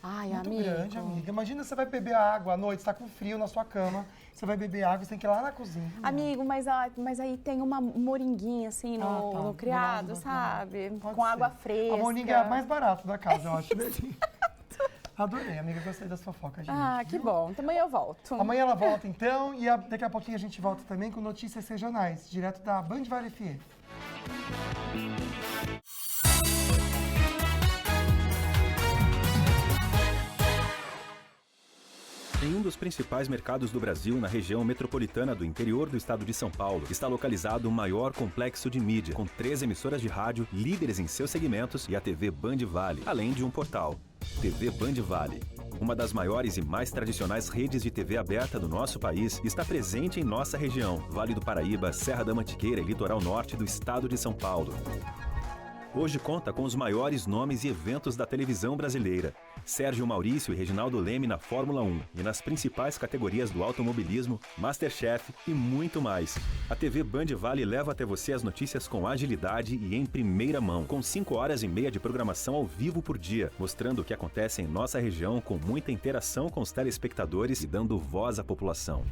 Ai, muito amigo. grande, amiga. Imagina você vai beber água à noite, você tá com frio na sua cama, você vai beber água, você tem que ir lá na cozinha. Amigo, mas aí tem uma moringuinha assim no criado, sabe? Com água fresca. A moringa é a mais barata da casa, eu acho. Adorei, amiga, gostei das fofocas, gente. Que bom. Então amanhã eu volto. Amanhã ela volta então, e daqui a pouquinho a gente volta também com notícias regionais, direto da Band Vale FM. Em um dos principais mercados do Brasil, na região metropolitana do interior do estado de São Paulo, está localizado o maior complexo de mídia, com 3 emissoras de rádio, líderes em seus segmentos, e a TV Band Vale, além de um portal. TV Band Vale, uma das maiores e mais tradicionais redes de TV aberta do nosso país, está presente em nossa região, Vale do Paraíba, Serra da Mantiqueira e litoral norte do estado de São Paulo. Hoje conta com os maiores nomes e eventos da televisão brasileira. Sérgio Maurício e Reginaldo Leme na Fórmula 1 e nas principais categorias do automobilismo, Masterchef e muito mais. A TV Band Vale leva até você as notícias com agilidade e em primeira mão, com 5 horas e meia de programação ao vivo por dia, mostrando o que acontece em nossa região com muita interação com os telespectadores e dando voz à população.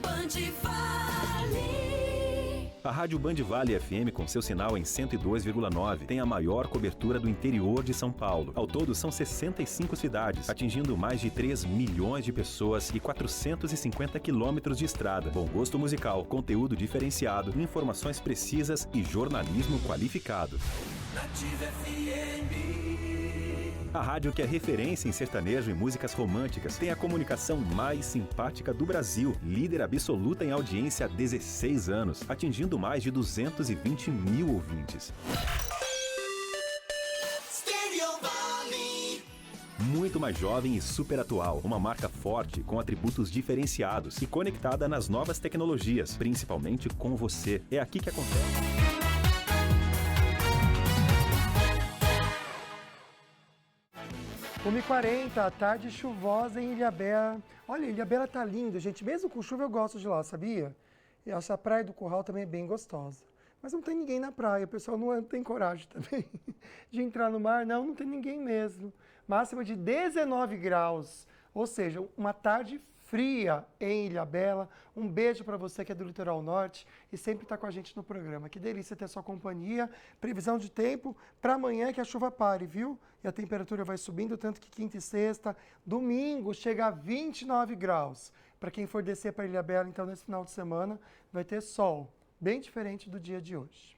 Band Vale. A Rádio Band Vale FM, com seu sinal em 102,9, tem a maior cobertura do interior de São Paulo. Ao todo, são 65 cidades, atingindo mais de 3 milhões de pessoas e 450 quilômetros de estrada. Bom gosto musical, conteúdo diferenciado, informações precisas e jornalismo qualificado. Nativa FM. A rádio que é referência em sertanejo e músicas românticas tem a comunicação mais simpática do Brasil, líder absoluta em audiência há 16 anos, atingindo mais de 220 mil ouvintes. Muito mais jovem e super atual, uma marca forte com atributos diferenciados e conectada nas novas tecnologias, principalmente com você. É aqui que acontece. 1h40, tarde chuvosa em Ilhabela. Olha, Ilhabela tá linda, gente. Mesmo com chuva eu gosto de lá, sabia? E essa praia do Curral também é bem gostosa. Mas não tem ninguém na praia, o pessoal não tem coragem também de entrar no mar. Não tem ninguém mesmo. Máxima de 19 graus, ou seja, uma tarde fria em Ilhabela. Um beijo para você que é do Litoral Norte e sempre está com a gente no programa. Que delícia ter sua companhia. Previsão de tempo para amanhã que a chuva pare, viu? E a temperatura vai subindo, tanto que quinta e sexta, domingo chega a 29 graus. Para quem for descer para Ilhabela, então, nesse final de semana, vai ter sol, bem diferente do dia de hoje.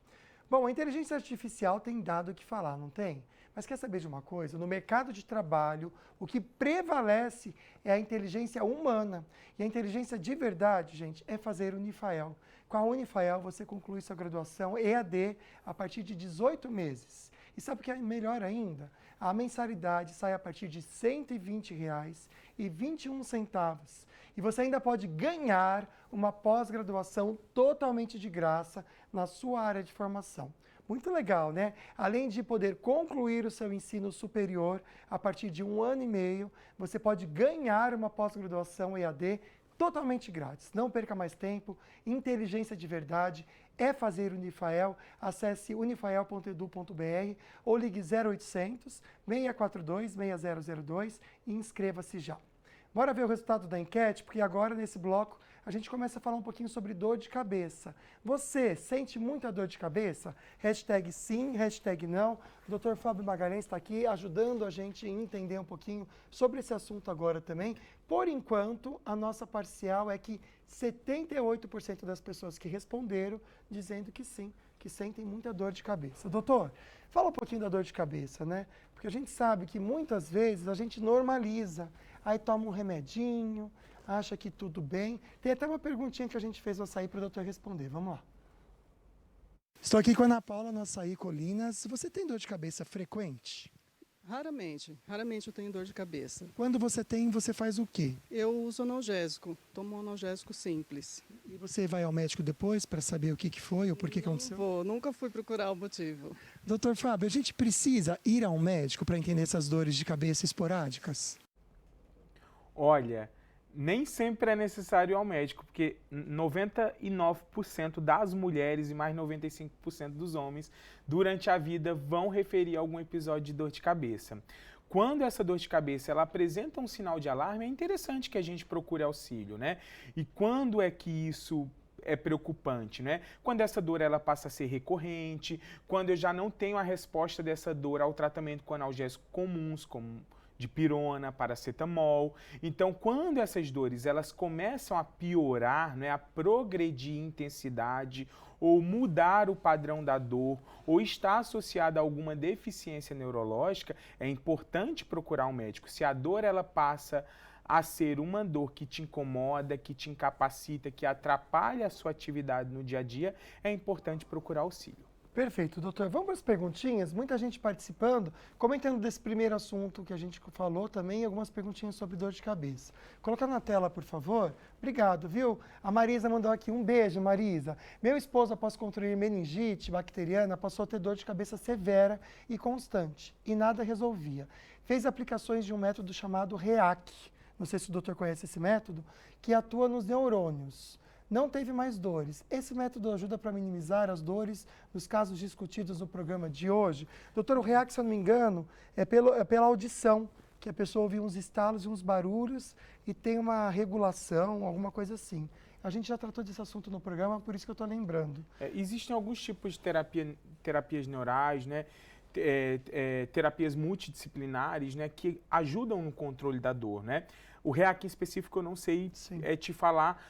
Bom, a inteligência artificial tem dado o que falar, não tem? Mas quer saber de uma coisa? No mercado de trabalho, o que prevalece é a inteligência humana. E a inteligência de verdade, gente, é fazer Unifael. Com a Unifael, você conclui sua graduação EAD a partir de 18 meses. E sabe o que é melhor ainda? A mensalidade sai a partir de R$ 120,21. E você ainda pode ganhar uma pós-graduação totalmente de graça na sua área de formação. Muito legal, né? Além de poder concluir o seu ensino superior a partir de 1 ano e meio, você pode ganhar uma pós-graduação EAD totalmente grátis. Não perca mais tempo, inteligência de verdade é fazer Unifael. Acesse unifael.edu.br ou ligue 0800 642 6002 e inscreva-se já. Bora ver o resultado da enquete, porque agora nesse bloco a gente começa a falar um pouquinho sobre dor de cabeça. Você sente muita dor de cabeça? Hashtag sim, hashtag não. O Dr. Fábio Magalhães está aqui ajudando a gente a entender um pouquinho sobre esse assunto agora também. Por enquanto, a nossa parcial é que 78% das pessoas que responderam dizendo que sim, que sentem muita dor de cabeça. Doutor, fala um pouquinho da dor de cabeça, né? Porque a gente sabe que muitas vezes a gente normaliza, aí toma um remedinho, acha que tudo bem. Tem até uma perguntinha que a gente fez no Açaí para o doutor responder. Vamos lá. Estou aqui com a Ana Paula no Açaí Colinas. Você tem dor de cabeça frequente? Raramente eu tenho dor de cabeça. Quando você tem, você faz o quê? Eu uso analgésico, tomo um analgésico simples. E você vai ao médico depois para saber o que foi ou por que aconteceu? Nunca fui procurar o motivo. Doutor Fábio, a gente precisa ir ao médico para entender essas dores de cabeça esporádicas? Olha, nem sempre é necessário ir ao médico, porque 99% das mulheres e mais 95% dos homens, durante a vida, vão referir algum episódio de dor de cabeça. Quando essa dor de cabeça ela apresenta um sinal de alarme, é interessante que a gente procure auxílio, né? E quando é que isso é preocupante, né? Quando essa dor ela passa a ser recorrente, quando eu já não tenho a resposta dessa dor ao tratamento com analgésicos comuns, como dipirona, paracetamol. Então, quando essas dores elas começam a piorar, né, a progredir em intensidade ou mudar o padrão da dor ou está associada a alguma deficiência neurológica, é importante procurar um médico. Se a dor ela passa a ser uma dor que te incomoda, que te incapacita, que atrapalha a sua atividade no dia a dia, é importante procurar auxílio. Perfeito, doutor. Vamos para as perguntinhas? Muita gente participando, comentando desse primeiro assunto que a gente falou também, algumas perguntinhas sobre dor de cabeça. Coloca na tela, por favor. Obrigado, viu? A Marisa mandou aqui um beijo, Marisa. Meu esposo, após contrair meningite bacteriana, passou a ter dor de cabeça severa e constante, e nada resolvia. Fez aplicações de um método chamado REAC, não sei se o doutor conhece esse método, que atua nos neurônios. Não teve mais dores. Esse método ajuda para minimizar as dores nos casos discutidos no programa de hoje. Doutor, o REAC, se eu não me engano, é pela audição, que a pessoa ouve uns estalos e uns barulhos e tem uma regulação, alguma coisa assim. A gente já tratou desse assunto no programa, por isso que eu estou lembrando. Existem alguns tipos de terapias neurais, né? Terapias multidisciplinares, né, que ajudam no controle da dor, né? O REAC em específico eu não sei te falar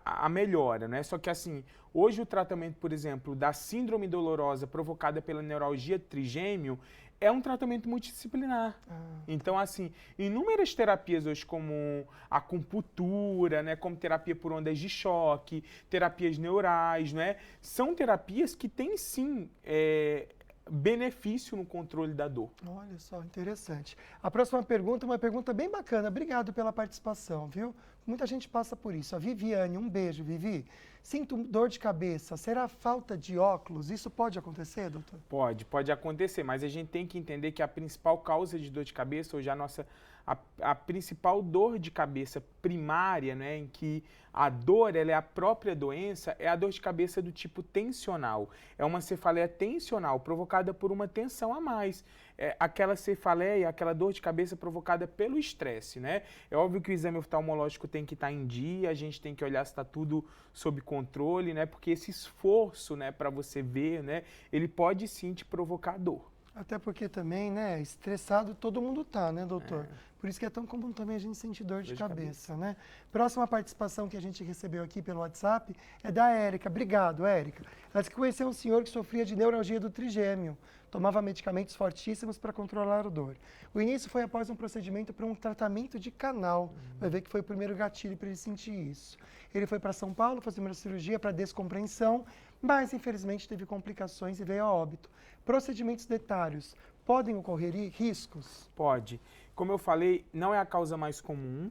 a melhora, né? Só que assim, hoje o tratamento, por exemplo, da síndrome dolorosa provocada pela neuralgia trigêmeo é um tratamento multidisciplinar. Então, assim, inúmeras terapias hoje, como acupuntura, né, como terapia por ondas de choque, terapias neurais, né, são terapias que têm, sim, benefício no controle da dor. Olha só, interessante. A próxima pergunta é uma pergunta bem bacana. Obrigado pela participação, viu? Muita gente passa por isso. A Viviane, um beijo, Vivi. Sinto dor de cabeça. Será falta de óculos? Isso pode acontecer, doutor? Pode acontecer, mas a gente tem que entender que a principal causa de dor de cabeça, hoje a principal dor de cabeça primária, né, em que a dor ela é a própria doença, é a dor de cabeça do tipo tensional. É uma cefaleia tensional provocada por uma tensão a mais. É aquela cefaleia, aquela dor de cabeça provocada pelo estresse, né? É óbvio que o exame oftalmológico tem que estar em dia, a gente tem que olhar se está tudo sob controle, né? Porque esse esforço, né, para você ver, né, ele pode sim te provocar dor. Até porque também, né, estressado todo mundo tá, né, doutor? Por isso que é tão comum também a gente sentir dor de cabeça, né? Próxima participação que a gente recebeu aqui pelo WhatsApp é da Érica. Obrigado, Érica. Ela disse que conheceu um senhor que sofria de neuralgia do trigêmeo. Tomava medicamentos fortíssimos para controlar a dor. O início foi após um procedimento para um tratamento de canal. Vai ver que foi o primeiro gatilho para ele sentir isso. Ele foi para São Paulo fazer uma cirurgia para descompreensão, mas infelizmente teve complicações e veio a óbito. Procedimentos dentários podem ocorrer riscos? Pode. Como eu falei, não é a causa mais comum.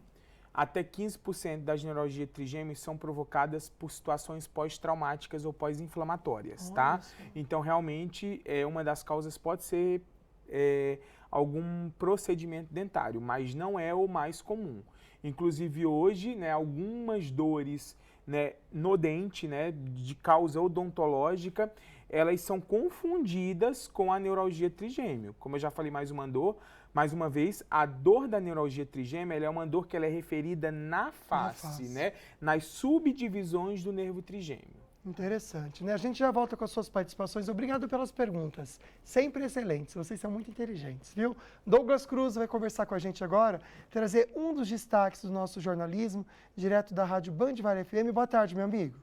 Até 15% das neuralgias trigêmeas são provocadas por situações pós-traumáticas ou pós-inflamatórias, tá? Então, realmente, uma das causas pode ser algum procedimento dentário, mas não é o mais comum. Inclusive, hoje, né, algumas dores, né, no dente, né, de causa odontológica, elas são confundidas com a neuralgia trigêmeo. Como eu já falei mais uma vez, a dor da neuralgia trigêmea ela é uma dor que ela é referida na face, né, nas subdivisões do nervo trigêmeo. Interessante, né? A gente já volta com as suas participações. Obrigado pelas perguntas. Sempre excelentes. Vocês são muito inteligentes, viu? Douglas Cruz vai conversar com a gente agora, trazer um dos destaques do nosso jornalismo, direto da Rádio Band Vale FM. Boa tarde, meu amigo.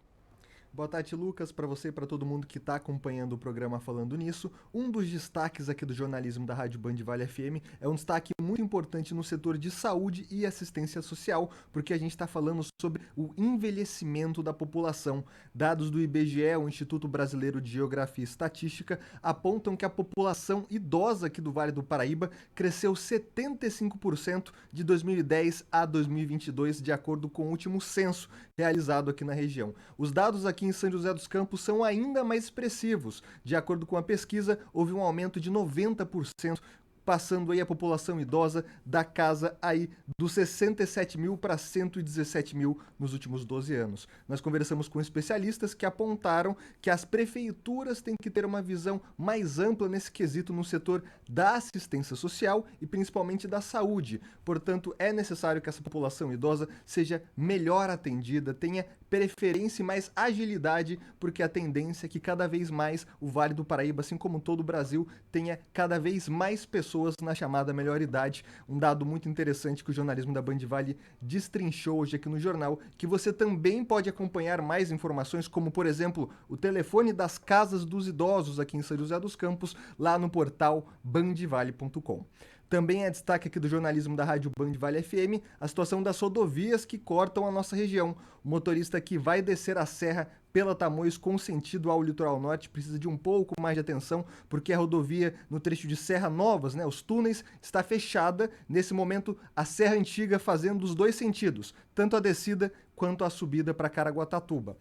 Boa tarde, Lucas, para você e para todo mundo que está acompanhando o programa Falando Nisso. Um dos destaques aqui do jornalismo da Rádio Band Vale FM é um destaque muito importante no setor de saúde e assistência social, porque a gente está falando sobre o envelhecimento da população. Dados do IBGE, o Instituto Brasileiro de Geografia e Estatística, apontam que a população idosa aqui do Vale do Paraíba cresceu 75% de 2010 a 2022, de acordo com o último censo realizado aqui na região. Os dados aqui em São José dos Campos são ainda mais expressivos. De acordo com a pesquisa, houve um aumento de 90%, passando aí a população idosa da casa aí dos 67 mil para 117 mil nos últimos 12 anos. Nós conversamos com especialistas que apontaram que as prefeituras têm que ter uma visão mais ampla nesse quesito no setor da assistência social e principalmente da saúde. Portanto, é necessário que essa população idosa seja melhor atendida, tenha preferência e mais agilidade, porque a tendência é que cada vez mais o Vale do Paraíba, assim como todo o Brasil, tenha cada vez mais pessoas na chamada melhor idade. Um dado muito interessante que o jornalismo da Band Vale destrinchou hoje aqui no jornal, que você também pode acompanhar mais informações, como, por exemplo, o telefone das casas dos idosos aqui em São José dos Campos, lá no portal bandvale.com. Também é destaque aqui do jornalismo da Rádio Band Vale FM a situação das rodovias que cortam a nossa região. O motorista que vai descer a serra pela Tamoios com sentido ao litoral norte precisa de um pouco mais de atenção, porque a rodovia no trecho de Serra Novas, né, os túneis, está fechada. Nesse momento, a Serra Antiga fazendo os dois sentidos, tanto a descida quanto a subida para Caraguatatuba.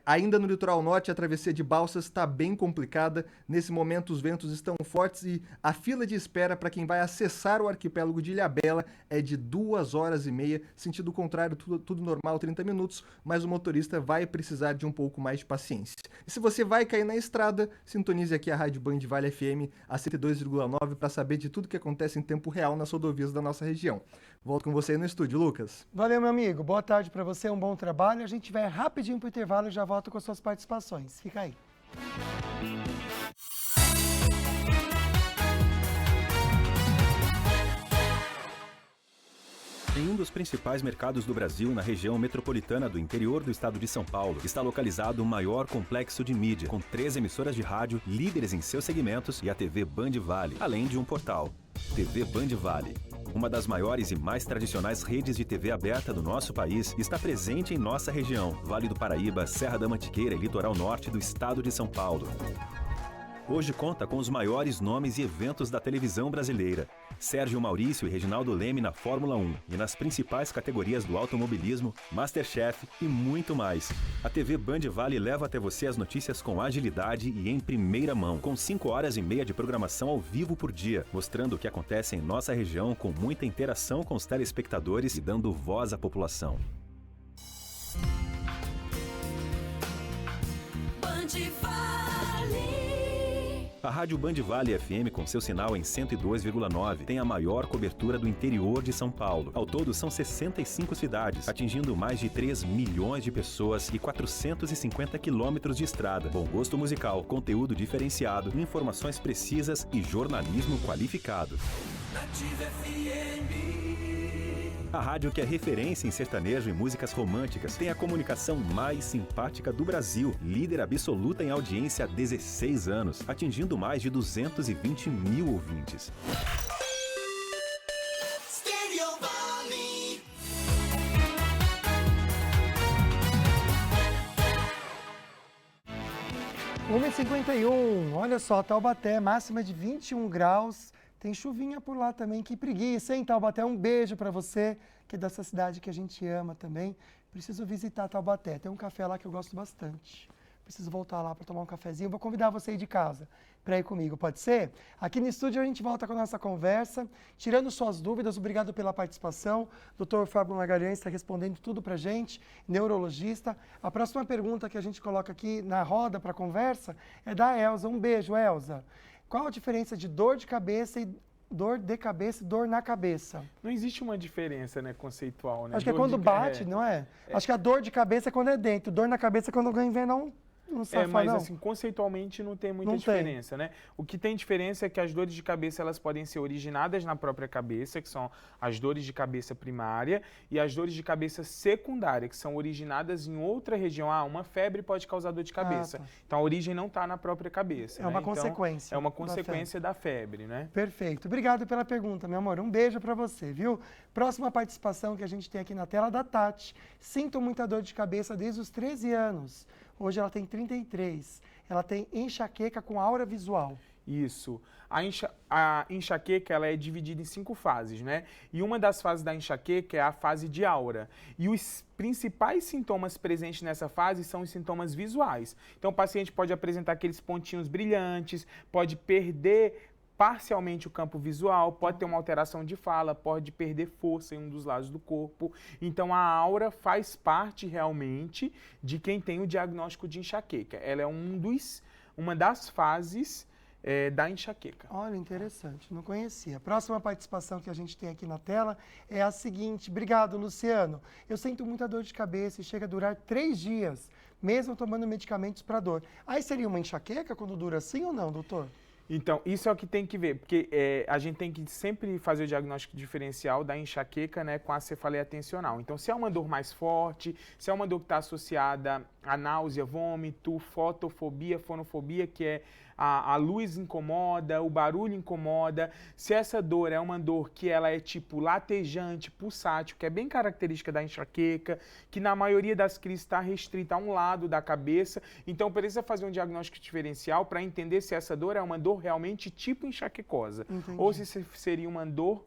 Ainda no litoral norte, a travessia de Balsas está bem complicada. Nesse momento, os ventos estão fortes e a fila de espera para quem vai acessar o arquipélago de Ilhabela é de 2h30. Sentido contrário, tudo normal, 30 minutos, mas o motorista vai precisar de um pouco mais de paciência. E se você vai cair na estrada, sintonize aqui a Rádio Band Vale FM, a 102,9, para saber de tudo que acontece em tempo real nas rodovias da nossa região. Volto com você aí no estúdio, Lucas. Valeu, meu amigo. Boa tarde para você, um bom trabalho. A gente vai rapidinho para o intervalo e já volto com as suas participações. Fica aí. Em um dos principais mercados do Brasil, na região metropolitana do interior do estado de São Paulo, está localizado o maior complexo de mídia, com 3 emissoras de rádio, líderes em seus segmentos, e a TV Band Vale, além de um portal. TV Band Vale, uma das maiores e mais tradicionais redes de TV aberta do nosso país, está presente em nossa região, Vale do Paraíba, Serra da Mantiqueira e litoral norte do estado de São Paulo. Hoje conta com os maiores nomes e eventos da televisão brasileira. Sérgio Maurício e Reginaldo Leme na Fórmula 1 e nas principais categorias do automobilismo, Masterchef e muito mais. A TV Band Vale leva até você as notícias com agilidade e em primeira mão, com 5 horas e meia de programação ao vivo por dia, mostrando o que acontece em nossa região com muita interação com os telespectadores e dando voz à população. Band Vale. A Rádio Band Vale FM, com seu sinal em 102,9, tem a maior cobertura do interior de São Paulo. Ao todo, são 65 cidades, atingindo mais de 3 milhões de pessoas e 450 quilômetros de estrada. Bom gosto musical, conteúdo diferenciado, informações precisas e jornalismo qualificado. Nativa FM. A rádio que é referência em sertanejo e músicas românticas tem a comunicação mais simpática do Brasil, líder absoluta em audiência há 16 anos, atingindo mais de 220 mil ouvintes. Stereo Valley. Uma 51, olha só, Taubaté, máxima de 21 graus. Tem chuvinha por lá também, que preguiça, hein, Taubaté? Um beijo para você, que é dessa cidade que a gente ama também. Preciso visitar Taubaté, tem um café lá que eu gosto bastante. Preciso voltar lá para tomar um cafezinho. Vou convidar você aí de casa para ir comigo, pode ser? Aqui no estúdio a gente volta com a nossa conversa, tirando suas dúvidas. Obrigado pela participação. Dr. Fábio Magalhães está respondendo tudo para a gente, neurologista. A próxima pergunta que a gente coloca aqui na roda para a conversa é da Elza. Um beijo, Elza. Qual a diferença de dor de cabeça e dor de cabeça e dor na cabeça? Não existe uma diferença, né, conceitual, né? Acho que é quando bate, não é? Acho que a dor de cabeça é quando é dentro, dor na cabeça é quando alguém vem não safa, mas não. assim, conceitualmente não tem muita Não diferença, né? O que tem diferença é que as dores de cabeça, elas podem ser originadas na própria cabeça, que são as dores de cabeça primária, e as dores de cabeça secundária, que são originadas em outra região. Ah, uma febre pode causar dor de cabeça. Tá. Então a origem não está na própria cabeça. É uma Então, consequência é uma da consequência da febre, né? Perfeito. Obrigado pela pergunta, meu amor. Um beijo para você, viu? Próxima participação que a gente tem aqui na tela, da Tati. Sinto muita dor de cabeça desde os 13 anos. Hoje ela tem 33. Ela tem enxaqueca com aura visual. Isso. A enxaqueca, ela é dividida em 5 fases, né? E uma das fases da enxaqueca é a fase de aura. E os principais sintomas presentes nessa fase são os sintomas visuais. Então o paciente pode apresentar aqueles pontinhos brilhantes, pode perder parcialmente o campo visual, pode ter uma alteração de fala, pode perder força em um dos lados do corpo. Então a aura faz parte realmente de quem tem o diagnóstico de enxaqueca. Ela é uma das fases da enxaqueca. Olha, interessante, não conhecia. A próxima participação que a gente tem aqui na tela é a seguinte. Obrigado, Luciano. Eu sinto muita dor de cabeça e chega a durar 3 dias, mesmo tomando medicamentos para dor. Aí seria uma enxaqueca quando dura assim ou não, doutor? Então, isso é o que tem que ver, porque a gente tem que sempre fazer o diagnóstico diferencial da enxaqueca, né, com a cefaleia tensional. Então, se é uma dor mais forte, se é uma dor que está associada a náusea, vômito, fotofobia, fonofobia, que é a luz incomoda, o barulho incomoda. Se essa dor é uma dor que ela é tipo latejante, pulsátil, que é bem característica da enxaqueca, que na maioria das crises está restrita a um lado da cabeça, então precisa fazer um diagnóstico diferencial para entender se essa dor é uma dor realmente tipo enxaquecosa. Entendi. Ou se seria uma dor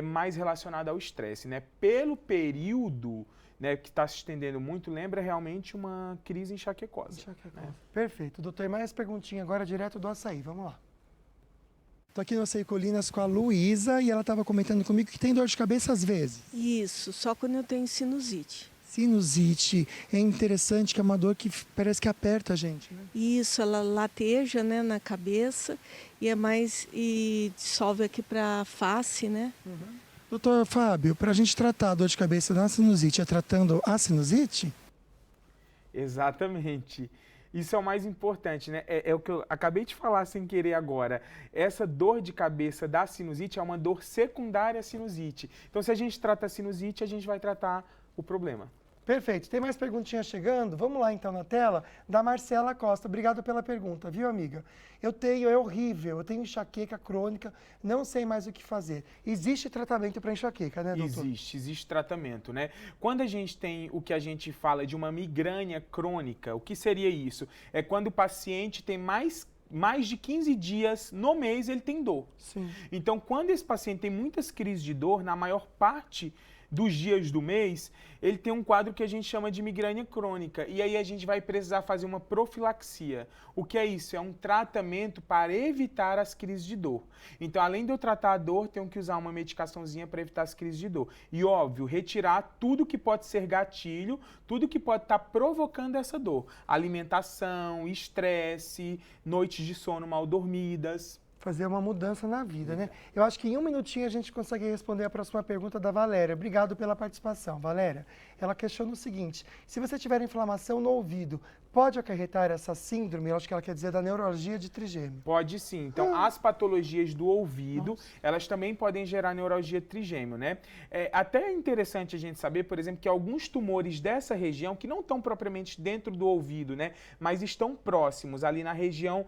mais relacionada ao estresse, né? Pelo período, né, que está se estendendo muito, lembra realmente uma crise enxaquecosa. Né? Perfeito. Doutor, mais perguntinha agora direto do açaí. Vamos lá. Estou aqui no Açaí Colinas com a Luísa e ela estava comentando comigo que tem dor de cabeça às vezes. Isso, só quando eu tenho sinusite. Sinusite. É interessante que é uma dor que parece que aperta a gente, né? Isso, ela lateja, né, na cabeça e dissolve aqui para a face, né? Uhum. Doutor Fábio, para a gente tratar a dor de cabeça da sinusite, é tratando a sinusite? Exatamente. Isso é o mais importante, né? É o que eu acabei de falar sem querer agora. Essa dor de cabeça da sinusite é uma dor secundária à sinusite. Então, se a gente trata a sinusite, a gente vai tratar o problema. Perfeito. Tem mais perguntinhas chegando? Vamos lá então na tela, da Marcela Costa. Obrigado pela pergunta, viu, amiga? É horrível, eu tenho enxaqueca crônica, não sei mais o que fazer. Existe tratamento para enxaqueca, né, doutor? Existe tratamento, né? Quando a gente tem o que a gente fala de uma migrânia crônica, o que seria isso? É quando o paciente tem mais de 15 dias no mês ele tem dor. Sim. Então, quando esse paciente tem muitas crises de dor, na maior parte dos dias do mês, ele tem um quadro que a gente chama de migrânia crônica. E aí a gente vai precisar fazer uma profilaxia. O que é isso? É um tratamento para evitar as crises de dor. Então, além de eu tratar a dor, tenho que usar uma medicaçãozinha para evitar as crises de dor. E, óbvio, retirar tudo que pode ser gatilho, tudo que pode estar provocando essa dor. Alimentação, estresse, noites de sono mal dormidas. Fazer uma mudança na vida, né? Eu acho que em um minutinho a gente consegue responder a próxima pergunta da Valéria. Obrigado pela participação, Valéria. Ela questiona o seguinte: se você tiver inflamação no ouvido, pode acarretar essa síndrome, eu acho que ela quer dizer da neuralgia de trigêmeo? Pode sim. Então, as patologias do ouvido, elas também podem gerar neuralgia trigêmeo, né? É até interessante a gente saber, por exemplo, que alguns tumores dessa região, que não estão propriamente dentro do ouvido, né? Mas estão próximos, ali na região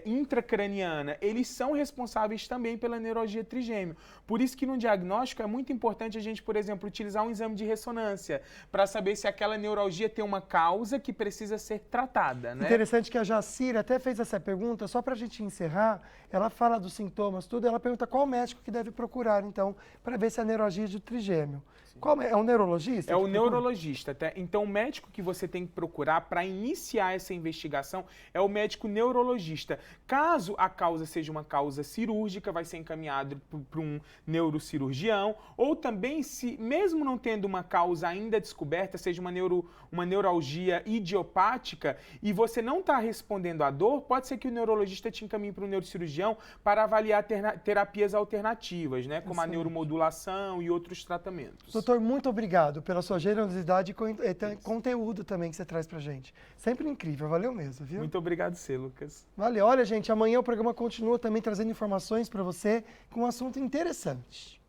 intracraniana, eles são responsáveis também pela neuralgia trigêmeo. Por isso que no diagnóstico é muito importante a gente, por exemplo, utilizar um exame de ressonância para saber se aquela neuralgia tem uma causa que precisa ser tratada, né? Interessante que a Jacira até fez essa pergunta, só para a gente encerrar, ela fala dos sintomas, tudo, ela pergunta qual médico que deve procurar, então, para ver se é neuralgia de trigêmeo. Qual é um neurologista? É o neurologista, tá? Então, o médico que você tem que procurar para iniciar essa investigação é o médico neurologista. Caso a causa seja uma causa cirúrgica, vai ser encaminhado para um neurocirurgião, ou também, se mesmo não tendo uma causa ainda descoberta, seja uma neuralgia idiopática, e você não está respondendo à dor, pode ser que o neurologista te encaminhe para um neurocirurgião para avaliar terapias alternativas, né? Como a neuromodulação e outros tratamentos. Doutor, muito obrigado pela sua generosidade e conteúdo também que você traz pra gente. Sempre incrível, valeu mesmo, viu? Muito obrigado, Lucas. Valeu. Olha, gente, amanhã o programa continua também trazendo informações para você com um assunto interessante.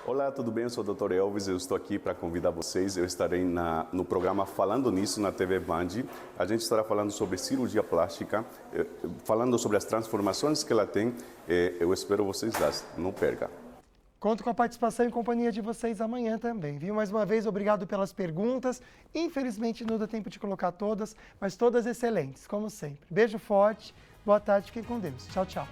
Olá, tudo bem? Eu sou o Dr. Elvis, eu estou aqui para convidar vocês. Eu estarei no programa Falando Nisso, na TV Band. A gente estará falando sobre cirurgia plástica, falando sobre as transformações que ela tem. Eu espero vocês lá, não perca. Conto com a participação e companhia de vocês amanhã também, viu? Mais uma vez, obrigado pelas perguntas. Infelizmente, não dá tempo de colocar todas, mas todas excelentes, como sempre. Beijo forte, boa tarde, fiquem com Deus. Tchau, tchau.